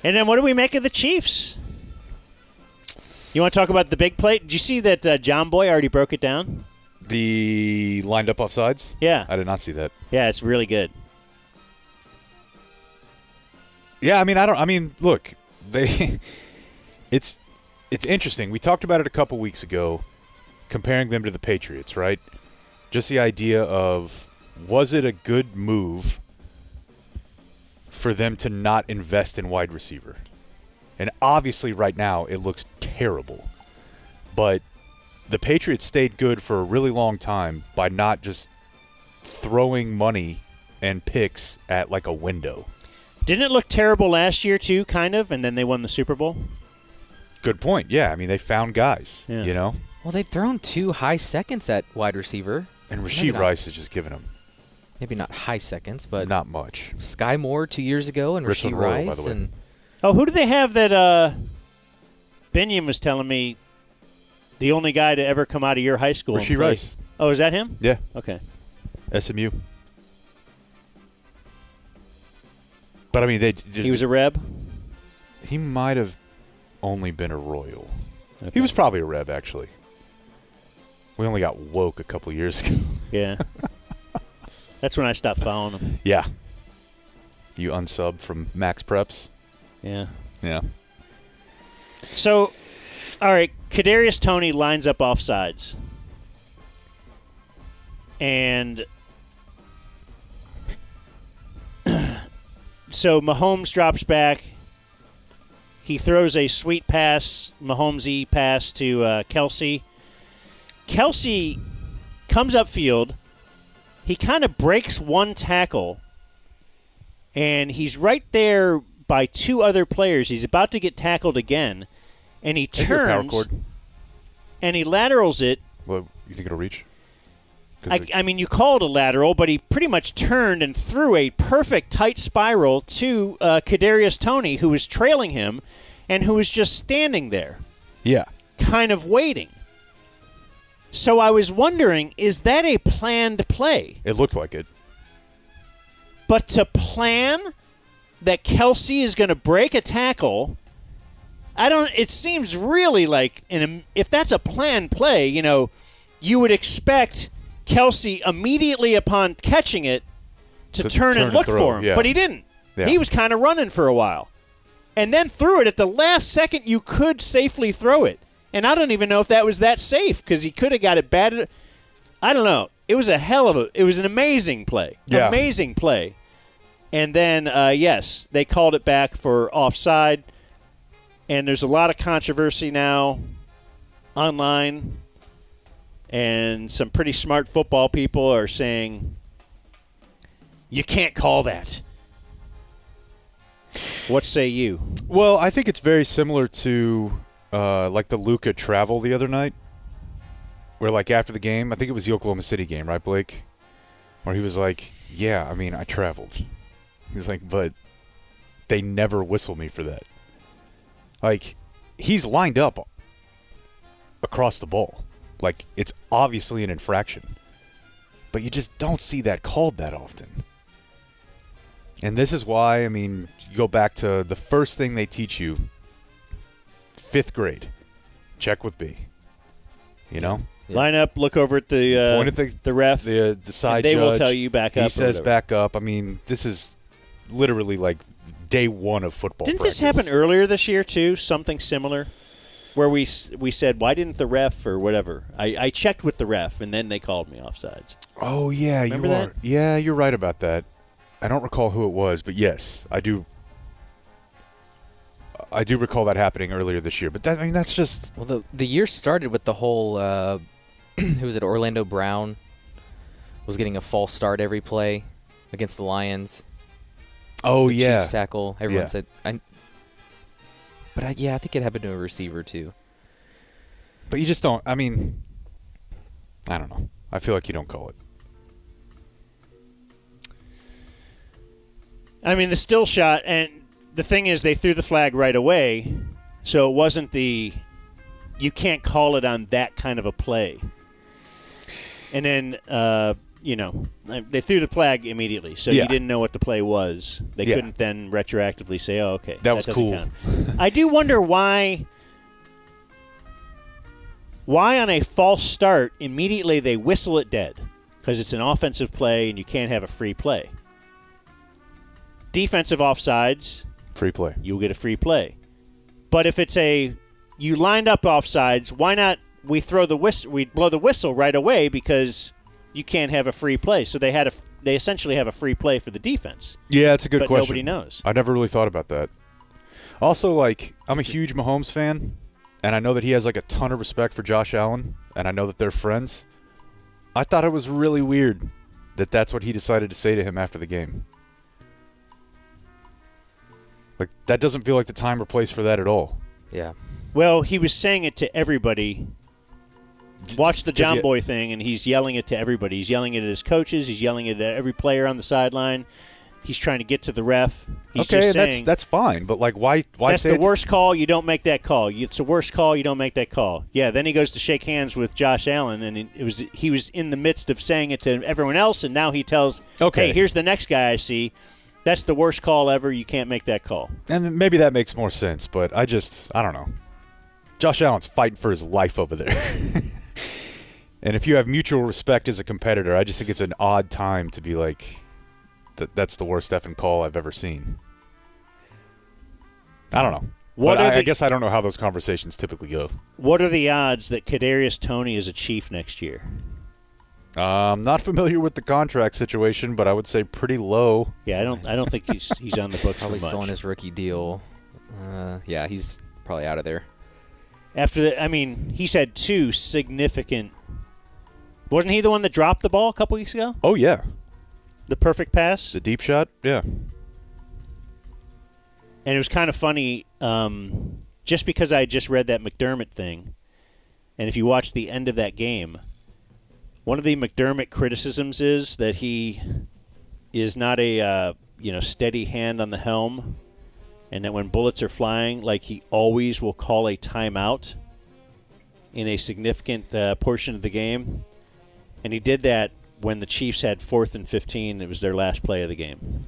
And then what do we make of the Chiefs? You want to talk about the big play? Did you see that John Boy already broke it down? The lined up offsides? Yeah. I did not see that. Yeah, it's really good. Yeah, look, it's interesting. We talked about it a couple weeks ago, comparing them to the Patriots, right? Just the idea of, was it a good move for them to not invest in wide receiver? And obviously right now it looks terrible. But the Patriots stayed good for a really long time by not just throwing money and picks at like a window. Didn't it look terrible last year too, kind of, and then they won the Super Bowl? Good point. Yeah, I mean, they found guys, you know? Well, they've thrown 2 high seconds at wide receiver. And Rasheed Rice has just given them. Maybe not high seconds, but not much. Sky Moore 2 years ago and Rasheed Rice. By the way. Oh, who do they have that Binion was telling me the only guy to ever come out of your high school? Rasheed Rice. Oh, is that him? Yeah. Okay. SMU. But I mean, he was a Reb? He might have only been a Royal. Okay. He was probably a Reb, actually. We only got woke a couple years ago. Yeah. That's when I stopped following him. Yeah. You unsubbed from Max Preps? Yeah. Yeah. So, all right, Kadarius Toney lines up offsides. And so Mahomes drops back. He throws a sweet pass, Mahomes-y pass to Kelsey. Kelsey comes upfield. He kind of breaks one tackle, and he's right there by two other players. He's about to get tackled again, and he turns and he laterals it. Well, you think it'll reach? I mean, you call it a lateral, but he pretty much turned and threw a perfect tight spiral to Kadarius Toney, who was trailing him and who was just standing there. Yeah. Kind of waiting. So I was wondering, is that a planned play? It looked like it. But to plan that Kelsey is going to break a tackle, it seems really like, if that's a planned play, you would expect Kelsey immediately upon catching it to turn and look for him. Yeah. But he didn't. Yeah. He was kind of running for a while. And then threw it at the last second you could safely throw it. And I don't even know if that was that safe because he could have got it batted. I don't know. It was it was an amazing play. Yeah. Amazing play. And then, yes, they called it back for offside. And there's a lot of controversy now online. And some pretty smart football people are saying, you can't call that. What say you? Well, I think it's very similar to like the Luka travel the other night, where like after the game, I think it was the Oklahoma City game, right, Blake? Where he was like, yeah, I mean, I traveled. He's like, but they never whistle me for that. Like, he's lined up across the ball. Like, it's obviously an infraction. But you just don't see that called that often. And this is why, I mean, you go back to the first thing they teach you, 5th grade, check with B. You know? Yeah. Line up, look over at the point at the ref. The side they judge. will tell you back up. He says back up. I mean, this is literally like day one of football Didn't practice. this happen earlier this year, too? Something similar? Where we said, why didn't the ref or whatever? I checked with the ref, and then they called me offsides. Oh, yeah. Remember you that? are. Yeah, you're right about that. I don't recall who it was, but yes, I do. I do recall that happening earlier this year. But that, I mean, that's just. Well, the year started with the whole. Who was it? Orlando Brown was getting a false start every play against the Lions. Oh, the yeah. Chiefs tackle. Everyone Yeah. said. But I think it happened to a receiver too. But you just don't. I mean, I don't know. I feel like you don't call it. I mean, the still shot, and the thing is, they threw the flag right away, so it wasn't you can't call it on that kind of a play. And then, they threw the flag immediately, so you didn't know what the play was. They couldn't then retroactively say, oh, okay, that was doesn't cool. count. I do wonder why on a false start, immediately they whistle it dead, because it's an offensive play and you can't have a free play. Defensive offsides, free play. You'll get a free play. But if it's you lined up offsides, why not we blow the whistle right away because you can't have a free play. So they essentially have a free play for the defense. Yeah, it's a good but question. Nobody knows. I never really thought about that. Also, like, I'm a huge Mahomes fan, and I know that he has like a ton of respect for Josh Allen, and I know that they're friends. I thought it was really weird that that's what he decided to say to him after the game. Like, that doesn't feel like the time or place for that at all. Yeah. Well, he was saying it to everybody. Watch the John Boy thing, and he's yelling it to everybody. He's yelling it at his coaches. He's yelling it at every player on the sideline. He's trying to get to the ref. He's okay, just saying, that's fine. But like, why that's say the worst call. You don't make that call. It's the worst call. You don't make that call. Yeah. Then he goes to shake hands with Josh Allen, and he was in the midst of saying it to everyone else, and now he tells, Okay. hey, here's the next guy I see. That's the worst call ever. You can't make that call. And maybe that makes more sense, but I don't know. Josh Allen's fighting for his life over there. And if you have mutual respect as a competitor, I just think it's an odd time to be like, that's the worst effing call I've ever seen. I don't know. I guess I don't know how those conversations typically go. What are the odds that Kadarius Toney is a Chief next year? I'm not familiar with the contract situation, but I would say pretty low. Yeah, I don't think he's on the books Probably for much. still on his rookie deal. Yeah, he's probably out of there. He's had 2 significant. Wasn't he the one that dropped the ball a couple weeks ago? Oh yeah, the perfect pass, the deep shot. Yeah, and it was kind of funny, just because I just read that McDermott thing, and if you watch the end of that game. One of the McDermott criticisms is that he is not a steady hand on the helm, and that when bullets are flying, like he always will call a timeout in a significant portion of the game, and he did that when the Chiefs had 4th and 15. It was their last play of the game.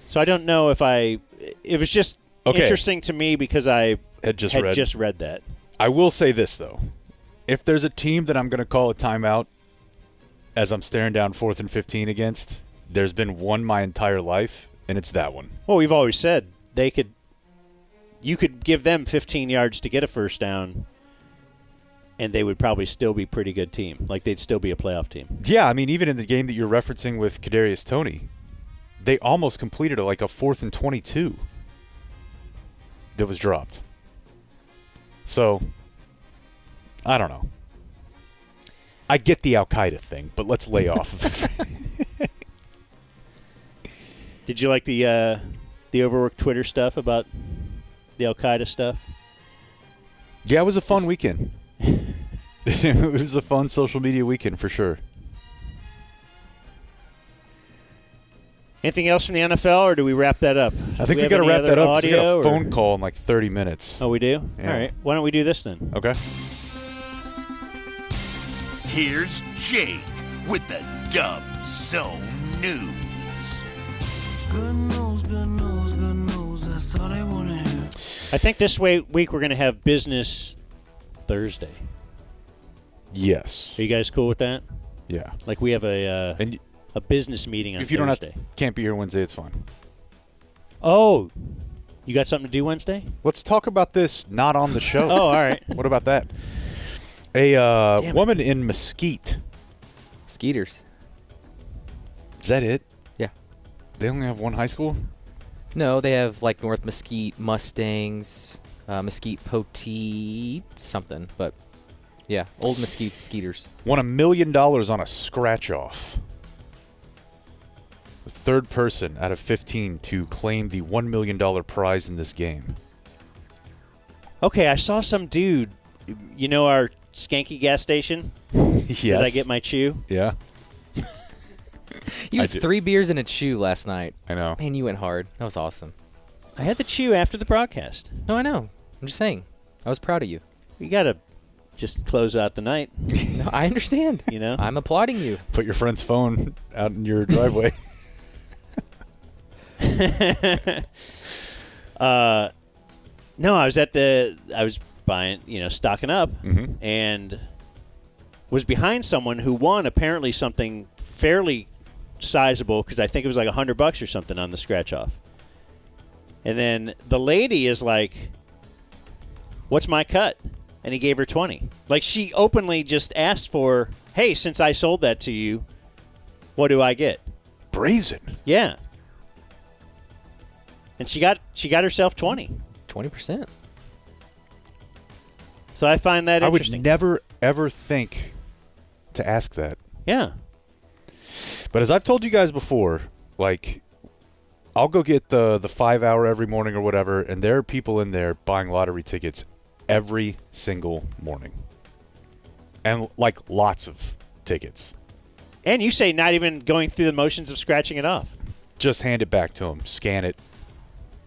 So I don't know if it was just interesting to me because I had just read that. I will say this though, if there's a team that I'm going to call a timeout as I'm staring down 4th and 15 against, there's been one my entire life, and it's that one. Well, we've always said you could give them 15 yards to get a first down, and they would probably still be a pretty good team. Like, they'd still be a playoff team. Yeah, I mean, even in the game that you're referencing with Kadarius Toney, they almost completed a 4th and 22 that was dropped. So, I don't know. I get the Al-Qaeda thing, but let's lay off of it. Did you like the overworked Twitter stuff about the Al-Qaeda stuff? Yeah, it was a fun weekend. It was a fun social media weekend for sure. Anything else from the NFL, or do we wrap that up? I think we got to wrap that up. We got a phone call in 30 minutes. Oh, we do? Yeah. All right. Why don't we do this then? Okay. Here's Jake with the Dub Zone News. Good news, good news, good news. That's all they want to hear. I think this week we're going to have business Thursday. Yes. Are you guys cool with that? Yeah. Like we have a business meeting on If you Thursday. can't be here Wednesday, it's fine. Oh, you got something to do Wednesday? Let's talk about this not on the show. Oh, all right. What about that? A woman in Mesquite. Skeeters. Is that it? Yeah. They only have one high school? No, they have North Mesquite Mustangs, Mesquite Poteet, something. But, yeah, Old Mesquite Skeeters. Won $1 million on a scratch-off. The third person out of 15 to claim the $1 million prize in this game. Okay, I saw some dude, our Skanky gas station? Yes. Did I get my chew? Yeah. He was 3 beers and a chew last night. I know. Man, you went hard. That was awesome. I had the chew after the broadcast. No, I know. I'm just saying. I was proud of you. You got to just close out the night. No, I understand. I'm applauding you. Put your friend's phone out in your driveway. No, I was buying, stocking up, and was behind someone who won apparently something fairly sizable, because I think it was like $100 or something on the scratch off. And then the lady is like, "What's my cut?" And he gave her 20. Like, she openly just asked for, "Hey, since I sold that to you, what do I get?" Brazen. Yeah. And she got herself 20. 20%. So I find that interesting. I would never, ever think to ask that. Yeah. But as I've told you guys before, I'll go get the 5 hour every morning or whatever, and there are people in there buying lottery tickets every single morning. And, lots of tickets. And you say not even going through the motions of scratching it off. Just hand it back to them. Scan it.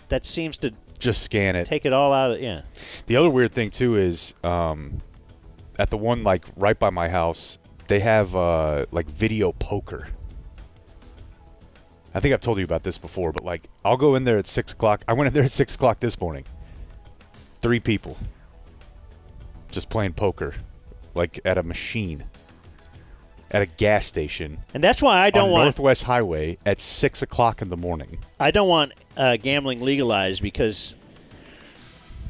That seems to just scan it. Take it all out of it, yeah. The other weird thing, too, is at the one, like, right by my house, they have, like, video poker. I think I've told you about this before, but, like, I'll go in there at 6 o'clock. I went in there at 6 o'clock this morning. 3 people. Just playing poker. Like, at a machine. At a gas station. And that's why I don't want Northwest Highway at 6 o'clock in the morning. I don't want gambling legalized because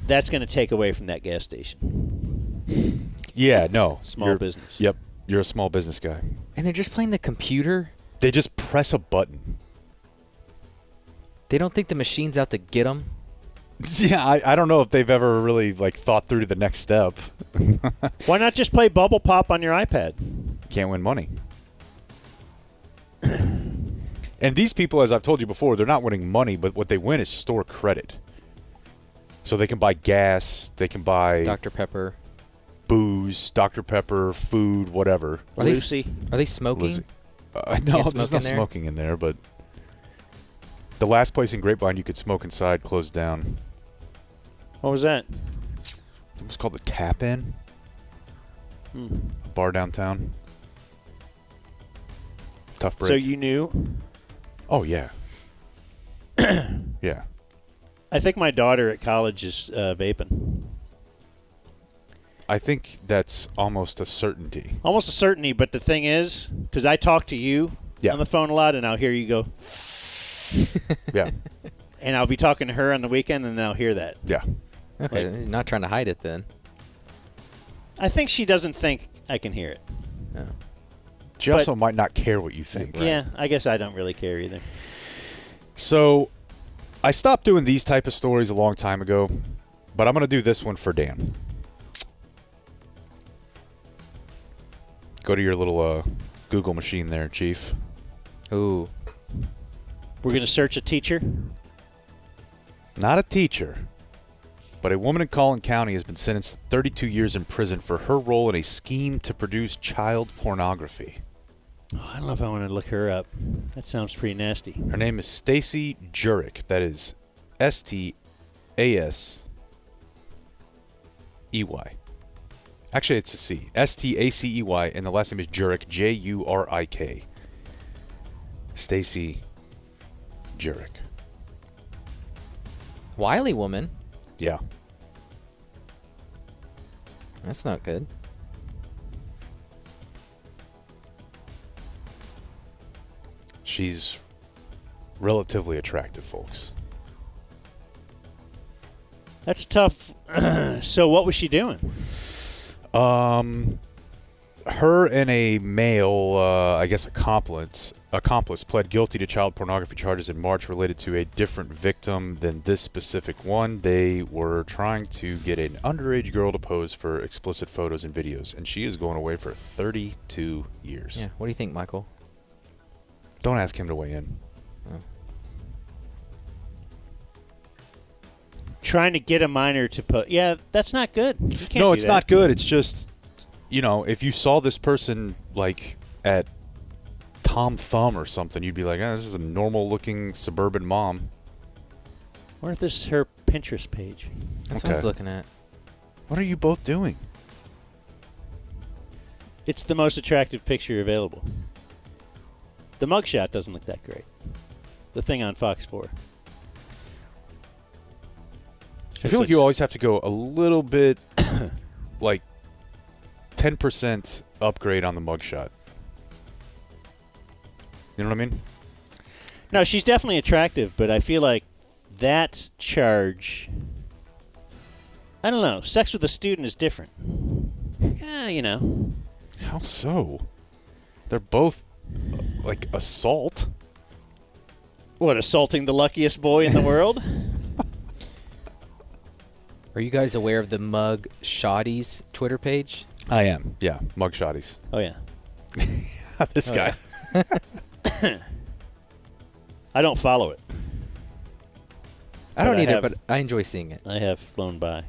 that's going to take away from that gas station. Yeah, no. Small business. Yep. You're a small business guy. And they're just playing the computer? They just press a button. They don't think the machine's out to get them? Yeah, I don't know if they've ever really, like, thought through the next step. Why not just play Bubble Pop on your iPad? Can't win money. And these people, as I've told you before, they're not winning money, but what they win is store credit. So they can buy gas, they can buy Dr. Pepper, booze, Dr. Pepper, food, whatever. Are they smoking? No, there's no smoking in there, but the last place in Grapevine you could smoke inside closed down. What was that? It was called the Tap In. Bar downtown. Tough break. So you knew? Oh, yeah. Yeah. I think my daughter at college is vaping. I think that's almost a certainty. Almost a certainty, but the thing is, because I talk to you on the phone a lot, and I'll hear you go, yeah. And I'll be talking to her on the weekend, and I'll hear that. Yeah. Okay, you're not trying to hide it then. I think she doesn't think I can hear it. No. She also might not care what you think. Yeah, I guess I don't really care either. So I stopped doing these type of stories a long time ago, but I'm going to do this one for Dan. Go to your little Google machine there, Chief. Ooh. We're going to search a teacher? Not a teacher, but a woman in Collin County has been sentenced to 32 years in prison for her role in a scheme to produce child pornography. Oh, I don't know if I want to look her up. That sounds pretty nasty. Her name is Stacy Jurek. That is S-T-A-S-E-Y. Actually, it's a C. S-T-A-C-E-Y, and the last name is Jurek, J-U-R-I-K. Stacy Jurek. Wily woman. Yeah. That's not good. She's relatively attractive, folks. That's tough. So what was she doing? Her and a male, I guess accomplice pled guilty to child pornography charges in March related to a different victim than this specific one. They were trying to get an underage girl to pose for explicit photos and videos, and she is going away for 32 years. Yeah. What do you think, Michael? Don't ask him to weigh in. Oh. Trying to get a minor to put. Yeah, that's not good. You can't No, do it's that. not good. It's just, if you saw this person like at Tom Thumb or something, you'd be like, this is a normal-looking suburban mom. I wonder if this is her Pinterest page. That's what I was looking at. What are you both doing? It's the most attractive picture available. The mugshot doesn't look that great. The thing on Fox 4. I feel like you always have to go a little bit, like 10% upgrade on the mugshot. You know what I mean? No, she's definitely attractive, but I feel like that charge. I don't know. Sex with a student is different. How so? They're both like assault. What, assaulting the luckiest boy in the world? Are you guys aware of the Mug Shotties Twitter page? I am. Yeah, mug shotties. Oh, yeah. This guy. Yeah. I don't follow it. I don't either, but I enjoy seeing it. I have flown by.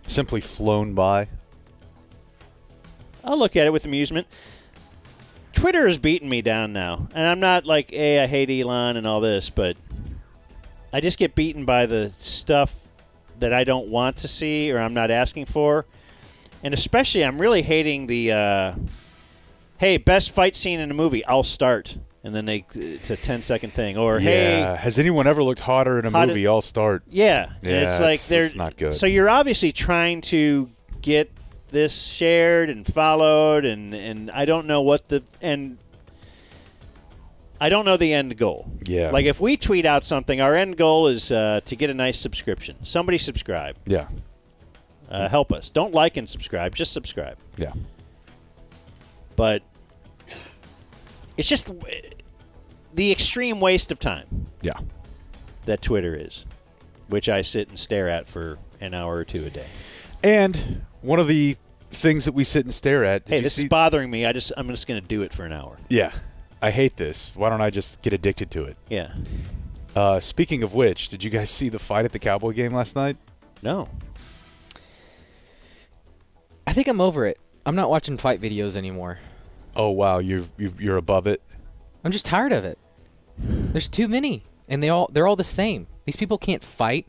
Simply flown by. I'll look at it with amusement. Twitter is beating me down now. And I'm not like, hey, I hate Elon and all this, but I just get beaten by the stuff that I don't want to see or I'm not asking for. And especially, I'm really hating the, hey, best fight scene in a movie, I'll start. And then it's a 10-second thing. Or, hey. Has anyone ever looked hotter in a movie? I'll start. Yeah. It's like it's not good. So you're obviously trying to get this shared and followed, and I don't know what I don't know the end goal. Yeah. Like if we tweet out something, our end goal is to get a nice subscription. Somebody subscribe. Yeah. Help us. Don't like and subscribe. Just subscribe. Yeah. But it's just the extreme waste of time. Yeah. That Twitter is, which I sit and stare at for an hour or two a day. And one of the things that we sit and stare at. Hey, this is bothering me. I'm just going to do it for an hour. Yeah. I hate this. Why don't I just get addicted to it? Yeah. Speaking of which, did you guys see the fight at the Cowboy game last night? No. I think I'm over it. I'm not watching fight videos anymore. Oh wow, you're above it. I'm just tired of it. There's too many, and they're all the same. These people can't fight.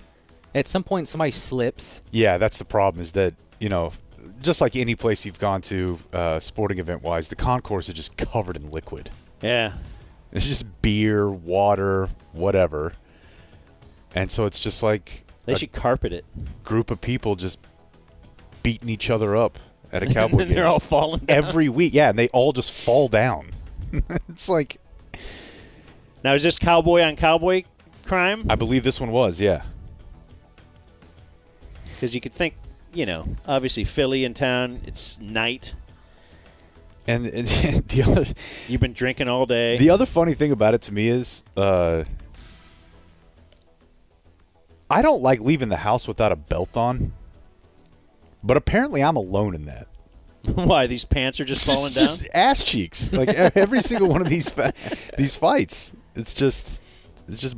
At some point, somebody slips. Yeah, that's the problem. Is that just like any place you've gone to, sporting event wise, the concourse is just covered in liquid. Yeah. It's just beer, water, whatever. And so it's just like they should carpet it. Group of people just beating each other up at a Cowboy game. They're all falling down. Every week. Yeah, and they all just fall down. It's like. Now, is this cowboy on cowboy crime? I believe this one was, yeah. Because you could think, obviously Philly in town, it's night. And the other, you've been drinking all day. The other funny thing about it to me is, I don't like leaving the house without a belt on, but apparently I'm alone in that. Why, these pants are just falling down? Just ass cheeks, like every single one of these fights. It's just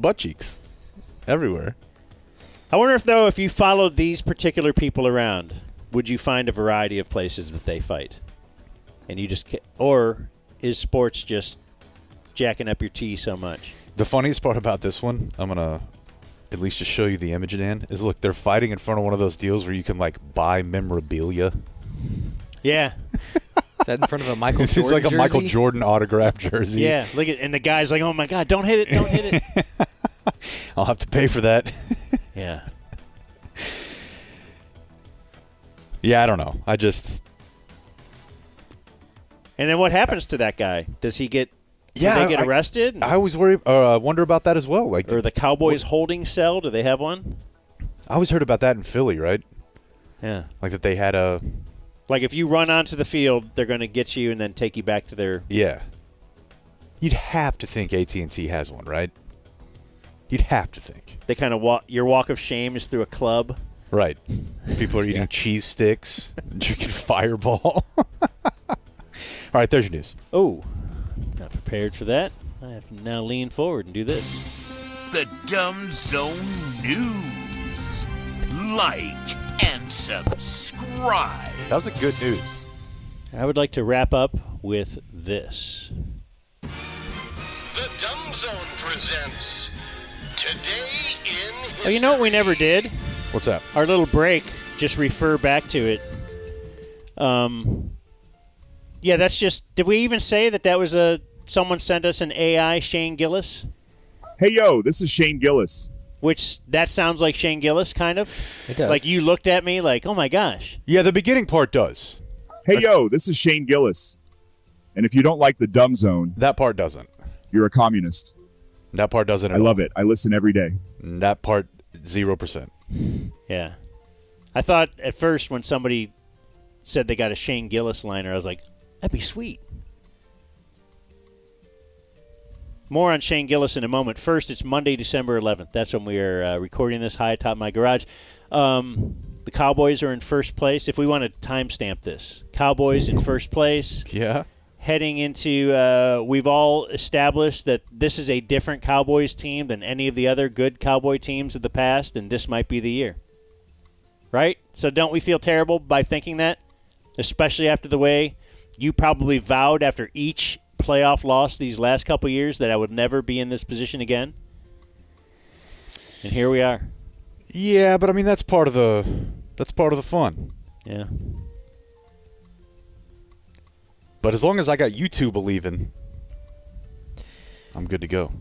butt cheeks everywhere. I wonder if you followed these particular people around, would you find a variety of places that they fight? And you just or is sports just jacking up your tea so much? The funniest part about this one, I'm gonna at least just show you the image, Dan, is look, they're fighting in front of one of those deals where you can like buy memorabilia. Yeah. Is that in front of a Michael Jordan It's like a jersey? Michael Jordan autographed jersey. Yeah, look at, and the guy's like, "Oh my God, don't hit it!" I'll have to pay for that. Yeah. Yeah, I don't know. And then what happens to that guy? Does he get? Yeah, do they get arrested? I always wonder about that as well. Like, or the Cowboys holding cell? Do they have one? I always heard about that in Philly, right? Yeah. Like that they had a. Like if you run onto the field, they're going to get you and then take you back to their. Yeah. You'd have to think AT&T has one, right? You'd have to think. They kind of your walk of shame is through a club. Right. People are eating cheese sticks, drinking Fireball. All right, there's your news. Oh, not prepared for that. I have to now lean forward and do this. The Dumb Zone News. Like and subscribe. That was a good news. I would like to wrap up with this. The Dumb Zone presents Today in History. Oh, you know what we never did? What's that? Our little break. Just refer back to it. Yeah, that's just. Did we even say that was someone sent us an AI Shane Gillis? Hey, yo, this is Shane Gillis. Which, that sounds like Shane Gillis, kind of. It does. Like you looked at me like, oh my gosh. Yeah, the beginning part does. Hey, yo, this is Shane Gillis. And if you don't like the Dumb Zone, that part doesn't. You're a communist. That part doesn't. I love it. I listen every day. That part, 0%. Yeah. I thought at first when somebody said they got a Shane Gillis liner, I was like, that'd be sweet. More on Shane Gillis in a moment. First, it's Monday, December 11th. That's when we are recording this high atop my garage. The Cowboys are in first place. If we want to timestamp this, Cowboys in first place. Yeah. Heading into, we've all established that this is a different Cowboys team than any of the other good Cowboy teams of the past, and this might be the year. Right? So don't we feel terrible by thinking that? Especially after the way you probably vowed after each playoff loss these last couple years that I would never be in this position again. And here we are. Yeah, but I mean that's part of the fun. Yeah. But as long as I got you two believing, I'm good to go.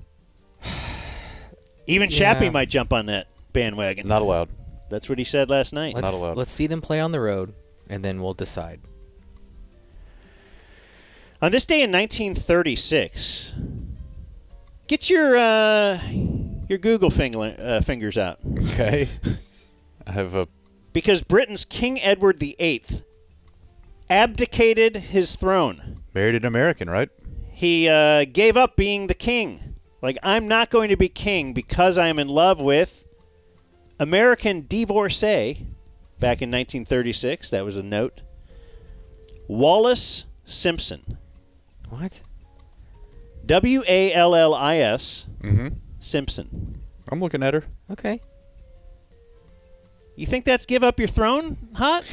Even Chappie might jump on that bandwagon. Not allowed. That's what he said last night. Not allowed. Let's see them play on the road, and then we'll decide. On this day in 1936, get your Google fingers out. Okay. I have a... Because Britain's King Edward VIII abdicated his throne. Married an American, right? He gave up being the king. Like, I'm not going to be king because I am in love with American divorcee back in 1936. That was a note. Wallis Simpson. What? Wallis Simpson. I'm looking at her. Okay. You think that's give up your throne hot?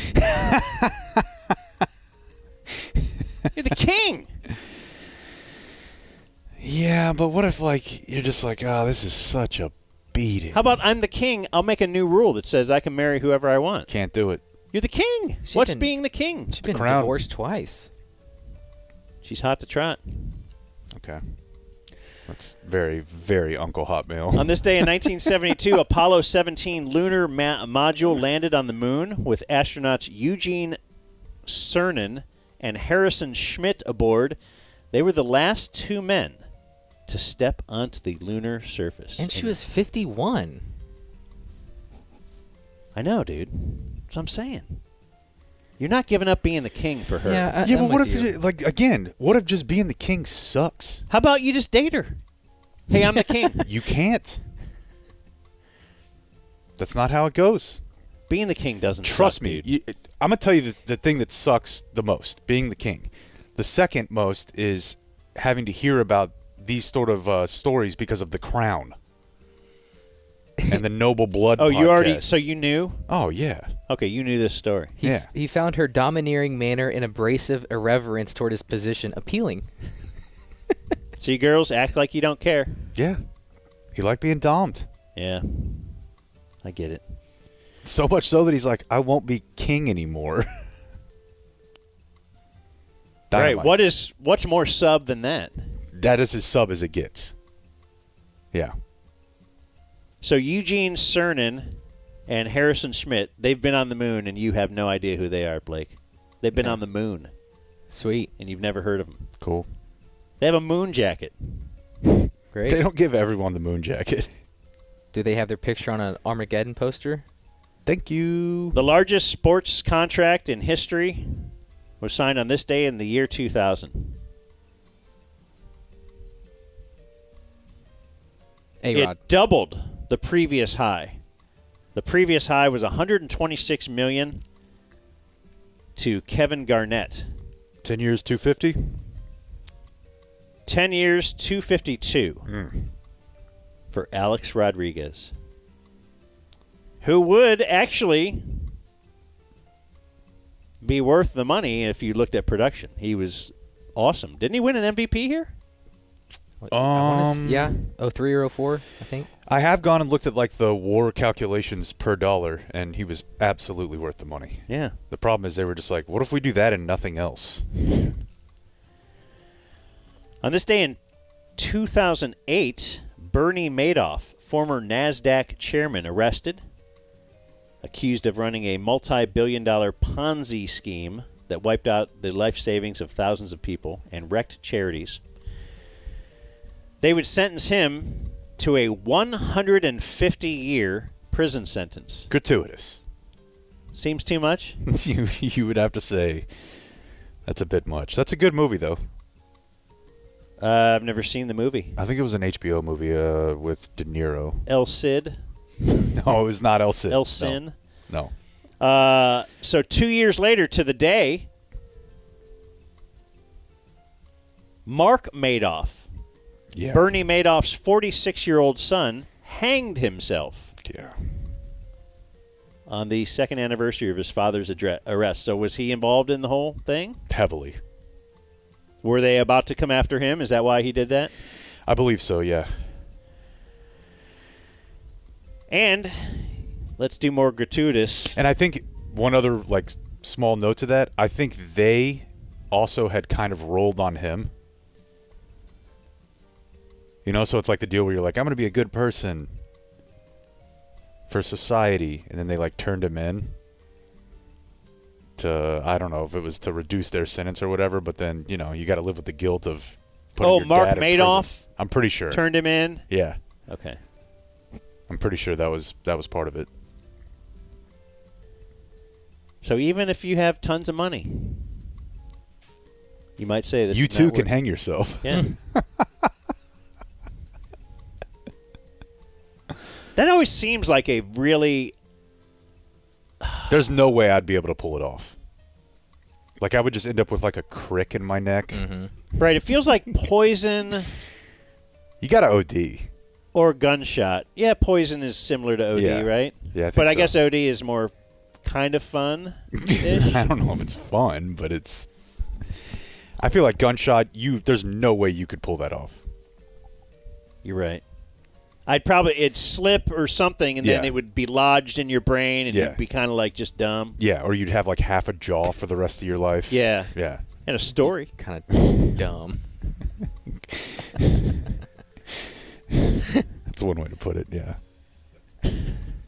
You're the king. Yeah, but what if, like, you're just like, oh, this is such a beating. How about I'm the king, I'll make a new rule that says I can marry whoever I want. Can't do it. You're the king. What's being the king? She's been Crown. divorced twice. She's hot to trot. Okay. That's very, very Uncle Hotmail. On this day in 1972, Apollo 17 lunar module landed on the moon with astronauts Eugene Cernan and Harrison Schmitt aboard. They were the last two men to step onto the lunar surface. And she was 51. I know, dude. That's what I'm saying. You're not giving up being the king for her. Yeah, but what if, what if just being the king sucks? How about you just date her? Hey, I'm the king. You can't. That's not how it goes. Being the king doesn't Trust suck, me. dude. I'm going to tell you the thing that sucks the most, being the king. The second most is having to hear about these sort of stories because of The Crown and the Noble Blood podcast. You already, so you knew? Oh, yeah. Okay, you knew this story. He found her domineering manner and abrasive irreverence toward his position appealing. So you girls act like you don't care. Yeah. He liked being domed. Yeah. I get it. So much so that he's like, I won't be king anymore. Right. What's more sub than that? That is as sub as it gets. Yeah. So Eugene Cernan and Harrison Schmitt, they've been on the moon, and you have no idea who they are, Blake. They've been on the moon. Sweet. And you've never heard of them. Cool. They have a moon jacket. Great. They don't give everyone the moon jacket. Do they have their picture on an Armageddon poster? Thank you. The largest sports contract in history was signed on this day in the year 2000. A-Rod. It doubled the previous high. The previous high was $126 million to Kevin Garnett. 10 years, 250? 10 years, 252 for Alex Rodriguez, who would actually be worth the money if you looked at production. He was awesome. Didn't he win an MVP here? Yeah, 03 or 04, I think. I have gone and looked at like the WAR calculations per dollar, and he was absolutely worth the money. Yeah. The problem is they were just like, what if we do that and nothing else? On this day in 2008, Bernie Madoff, former NASDAQ chairman, arrested, accused of running a multi-billion-dollar Ponzi scheme that wiped out the life savings of thousands of people and wrecked charities. They would sentence him to a 150-year prison sentence. Gratuitous. Seems too much? You would have to say that's a bit much. That's a good movie, though. I've never seen the movie. I think it was an HBO movie with De Niro. El Cid? No, it was not El Cid. El Sin? No. So 2 years later to the day, Mark Madoff, Bernie Madoff's 46-year-old son, hanged himself. Yeah. On the second anniversary of his father's arrest. So was he involved in the whole thing? Heavily. Were they about to come after him? Is that why he did that? I believe so, yeah. And let's do more gratuitous. And I think one other small note to that, I think they also had kind of rolled on him. So it's like the deal where you're like, I'm going to be a good person for society, and then they turned him in to, I don't know if it was to reduce their sentence or whatever, but then, you got to live with the guilt of putting your Mark dad in Madoff? prison. I'm pretty sure. Turned him in? Yeah. Okay. I'm pretty sure that was part of it. So even if you have tons of money, you might say this. You is too not can worth- hang yourself. Yeah. That always seems like a really. There's no way I'd be able to pull it off. I would just end up with a crick in my neck. Mm-hmm. Right. It feels like poison. You got to OD. Or gunshot. Yeah, poison is similar to OD, Yeah. right? Yeah, I think but I so. guess OD is more kind of fun-ish. I don't know if it's fun, but it's. I feel like gunshot. There's no way you could pull that off. You're right. It'd slip or something, and then Yeah. it would be lodged in your brain, and Yeah. you'd be kind of like just dumb. Yeah, or you'd have half a jaw for the rest of your life. Yeah. Yeah. And a story. Kind of dumb. That's one way to put it, yeah.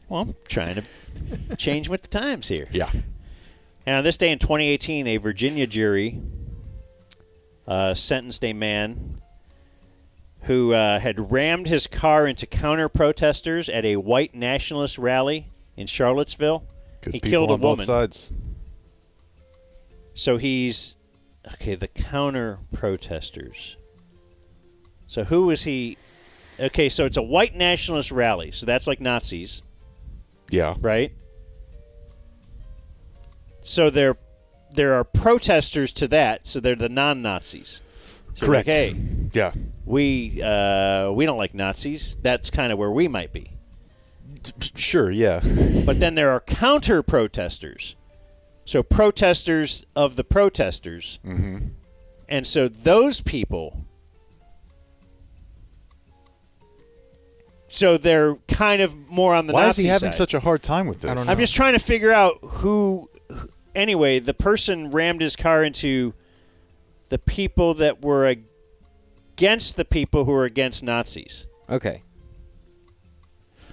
Well, I'm trying to change with the times here. Yeah. And on this day in 2018, a Virginia jury sentenced a man who had rammed his car into counter-protesters at a white nationalist rally in Charlottesville. Good he people killed a on woman. both sides. So he's the counter-protesters. So who was he? Okay, so it's a white nationalist rally. So that's like Nazis, Yeah. right? So there are protesters to that. So they're the non-Nazis. So Correct. Like, hey, Yeah. we don't like Nazis. That's kind of where we might be. Sure, yeah. But then there are counter-protesters. So protesters of the protesters. Mm-hmm. And so those people, so they're kind of more on the Why Nazi is he having side. such a hard time with this? I don't know. I'm just trying to figure out who. Anyway, the person rammed his car into the people that were against the people who were against Nazis. Okay.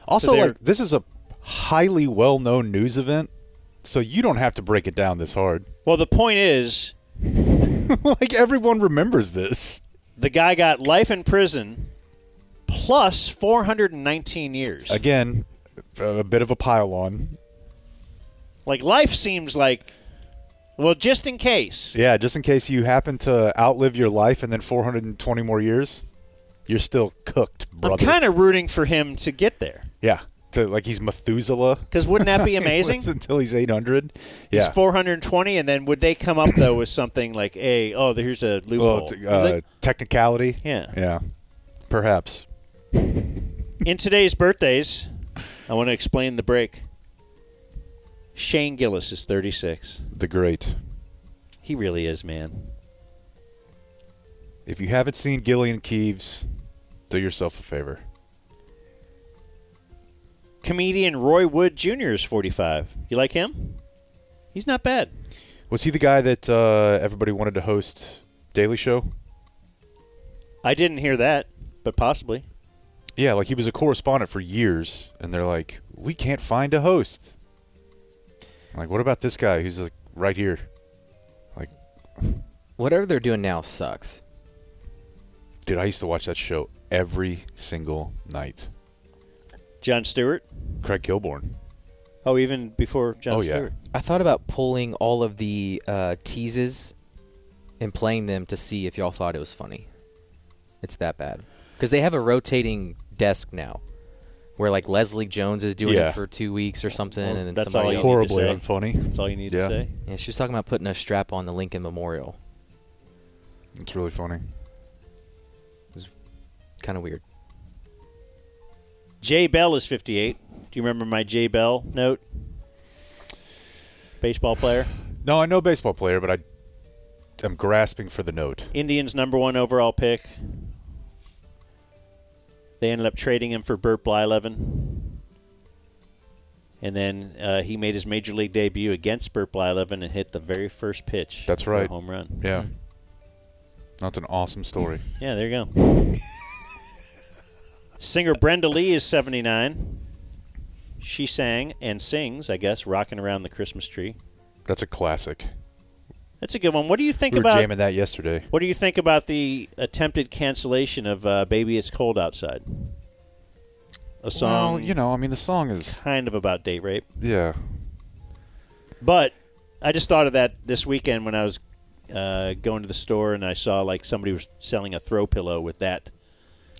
Also, So this is a highly well-known news event, so you don't have to break it down this hard. Well, the point is, Everyone remembers this. the guy got life in prison plus 419 years. Again, a bit of a pile-on. Life seems like, well, just in case. Yeah, just in case you happen to outlive your life and then 420 more years, you're still cooked, brother. I'm kind of rooting for him to get there. Yeah, he's Methuselah. Because wouldn't that be amazing? Until he's 800. He's Yeah. 420, and then would they come up, though, with something like, hey, here's a loophole. Technicality. Yeah. Yeah, perhaps. In today's birthdays, I want to explain the break. Shane Gillis is 36. The great. He really is, man. If you haven't seen Gillian Keeves, do yourself a favor. Comedian Roy Wood Jr. is 45. You like him? He's not bad. Was he the guy that everybody wanted to host Daily Show? I didn't hear that, but possibly. Yeah, he was a correspondent for years, and they're like, we can't find a host. I'm like, what about this guy who's right here? Whatever they're doing now sucks. Dude, I used to watch that show every single night. Jon Stewart? Craig Kilborn. Oh, even before Jon Stewart? I thought about pulling all of the teases and playing them to see if y'all thought it was funny. It's that bad. Because they have a rotating desk now where Leslie Jones is doing it for 2 weeks or something. Well, and then that's somebody all you else. need to say. Unfunny. That's all you need to say. Yeah, she was talking about putting a strap on the Lincoln Memorial. It's really funny. Kind of weird. Jay Bell is 58. Do you remember my Jay Bell note? Baseball player? No, I know baseball player, but am grasping for the note. Indians' #1 overall pick. They ended up trading him for Burt Blyleven. And then he made his major league debut against Burt Blyleven and hit the very first pitch. That's for right. a home run. Yeah. That's an awesome story. Yeah, there you go. Singer Brenda Lee is 79. She sang and sings, I guess, Rocking Around the Christmas Tree. That's a classic. That's a good one. What do you think We were about jamming that yesterday. What do you think about the attempted cancellation of Baby It's Cold Outside? A song. Well, the song is kind of about date rape. Yeah. But I just thought of that this weekend when I was going to the store and I saw like somebody was selling a throw pillow with that.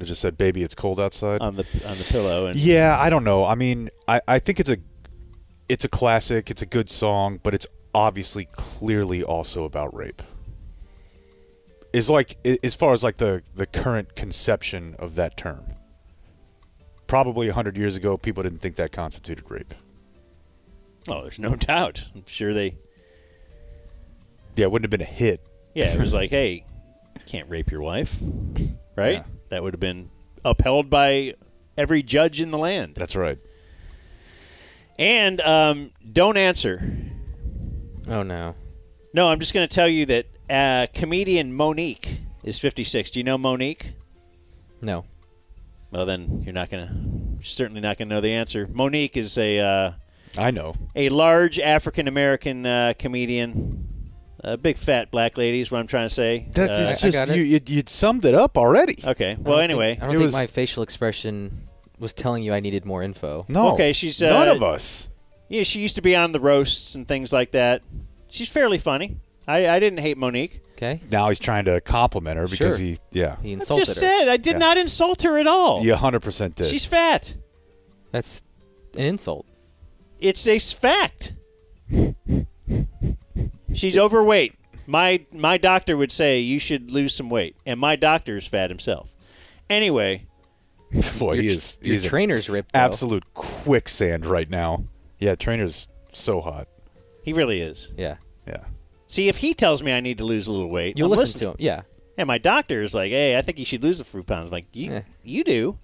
It just said, "Baby, it's cold outside" on the pillow. And yeah, I don't know. I mean, I think it's a classic. It's a good song, but it's obviously clearly also about rape. Is like as far as like the current conception of that term. Probably 100 years ago, people didn't think that constituted rape. Oh, there's no doubt. I'm sure they. Yeah, it wouldn't have been a hit. Yeah, it was like, hey, you can't rape your wife, right? Yeah. That would have been upheld by every judge in the land. That's right. And don't answer. Oh, no. No, I'm just going to tell you that comedian Monique is 56. Do you know Monique? No. Well, then you're certainly not going to know the answer. Monique is I know. A large African-American comedian. A big fat black lady is what I'm trying to say. That's you'd summed it up already. Okay. Well, anyway. I don't think my facial expression was telling you I needed more info. No. Okay, she's none of us. Yeah, she used to be on the roasts and things like that. She's fairly funny. I didn't hate Monique. Okay. Now he's trying to compliment her because Sure. he I insulted just her. said I did not insult her at all. You 100% did. She's fat. That's an insult. It's a fact. She's overweight. My doctor would say you should lose some weight, and my doctor is fat himself. Anyway, boy, Your he's trainer's ripped, though. absolute quicksand right now. Yeah, trainer's so hot. he really is. Yeah. Yeah. See, if he tells me I need to lose a little weight, You'll I'm listen to listening. him. Yeah. And my doctor is like, hey, I think you should lose a few pounds. I'm like, you do?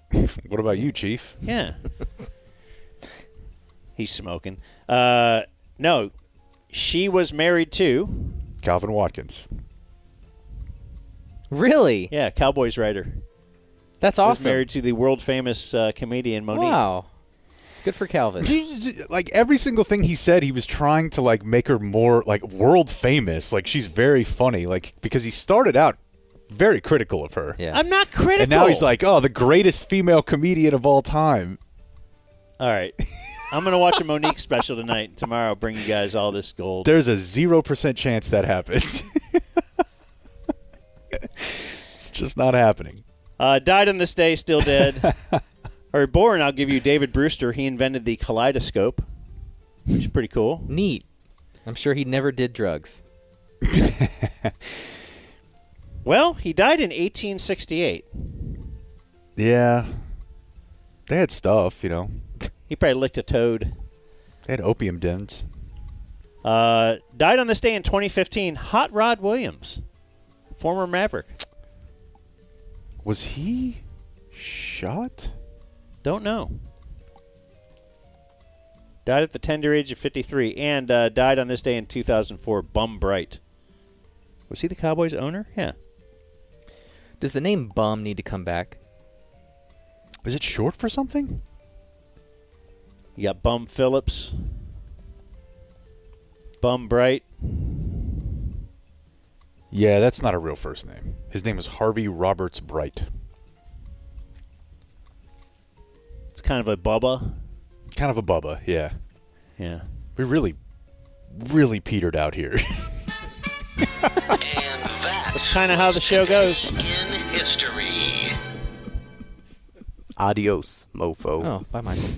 What about you, Chief? Yeah. He's smoking. No, she was married to Calvin Watkins. Really? Yeah, Cowboys writer. That's Was awesome. married to the world famous comedian Monique. Wow. Good for Calvin. Like every single thing he said, he was trying to like make her more like world famous. Like she's very funny. Like because he started out very critical of her. Yeah. I'm not critical. And now he's like, oh, the greatest female comedian of all time. All right. I'm going to watch a Monique special tonight. Tomorrow I'll bring you guys all this gold. There's a 0% chance that happens. It's just not happening. Died on this day, still dead. Or born, I'll give you David Brewster. He invented the kaleidoscope, which is pretty cool. Neat. I'm sure he never did drugs. Well, he died in 1868. Yeah. They had stuff, you know. He probably licked a toad. They had opium dens. Died on this day in 2015, Hot Rod Williams, former Maverick. Was he shot? Don't know. Died at the tender age of 53, and died on this day in 2004, Bum Bright. Was he the Cowboys owner? Yeah. Does the name Bum need to come back? Is it short for something? You got Bum Phillips, Bum Bright. Yeah, that's not a real first name. His name is Harvey Roberts Bright. It's kind of a Bubba. Kind of a Bubba, yeah. Yeah. We really petered out here. That's kind of how the show goes. In history. Adios, mofo. Oh, bye, Michael.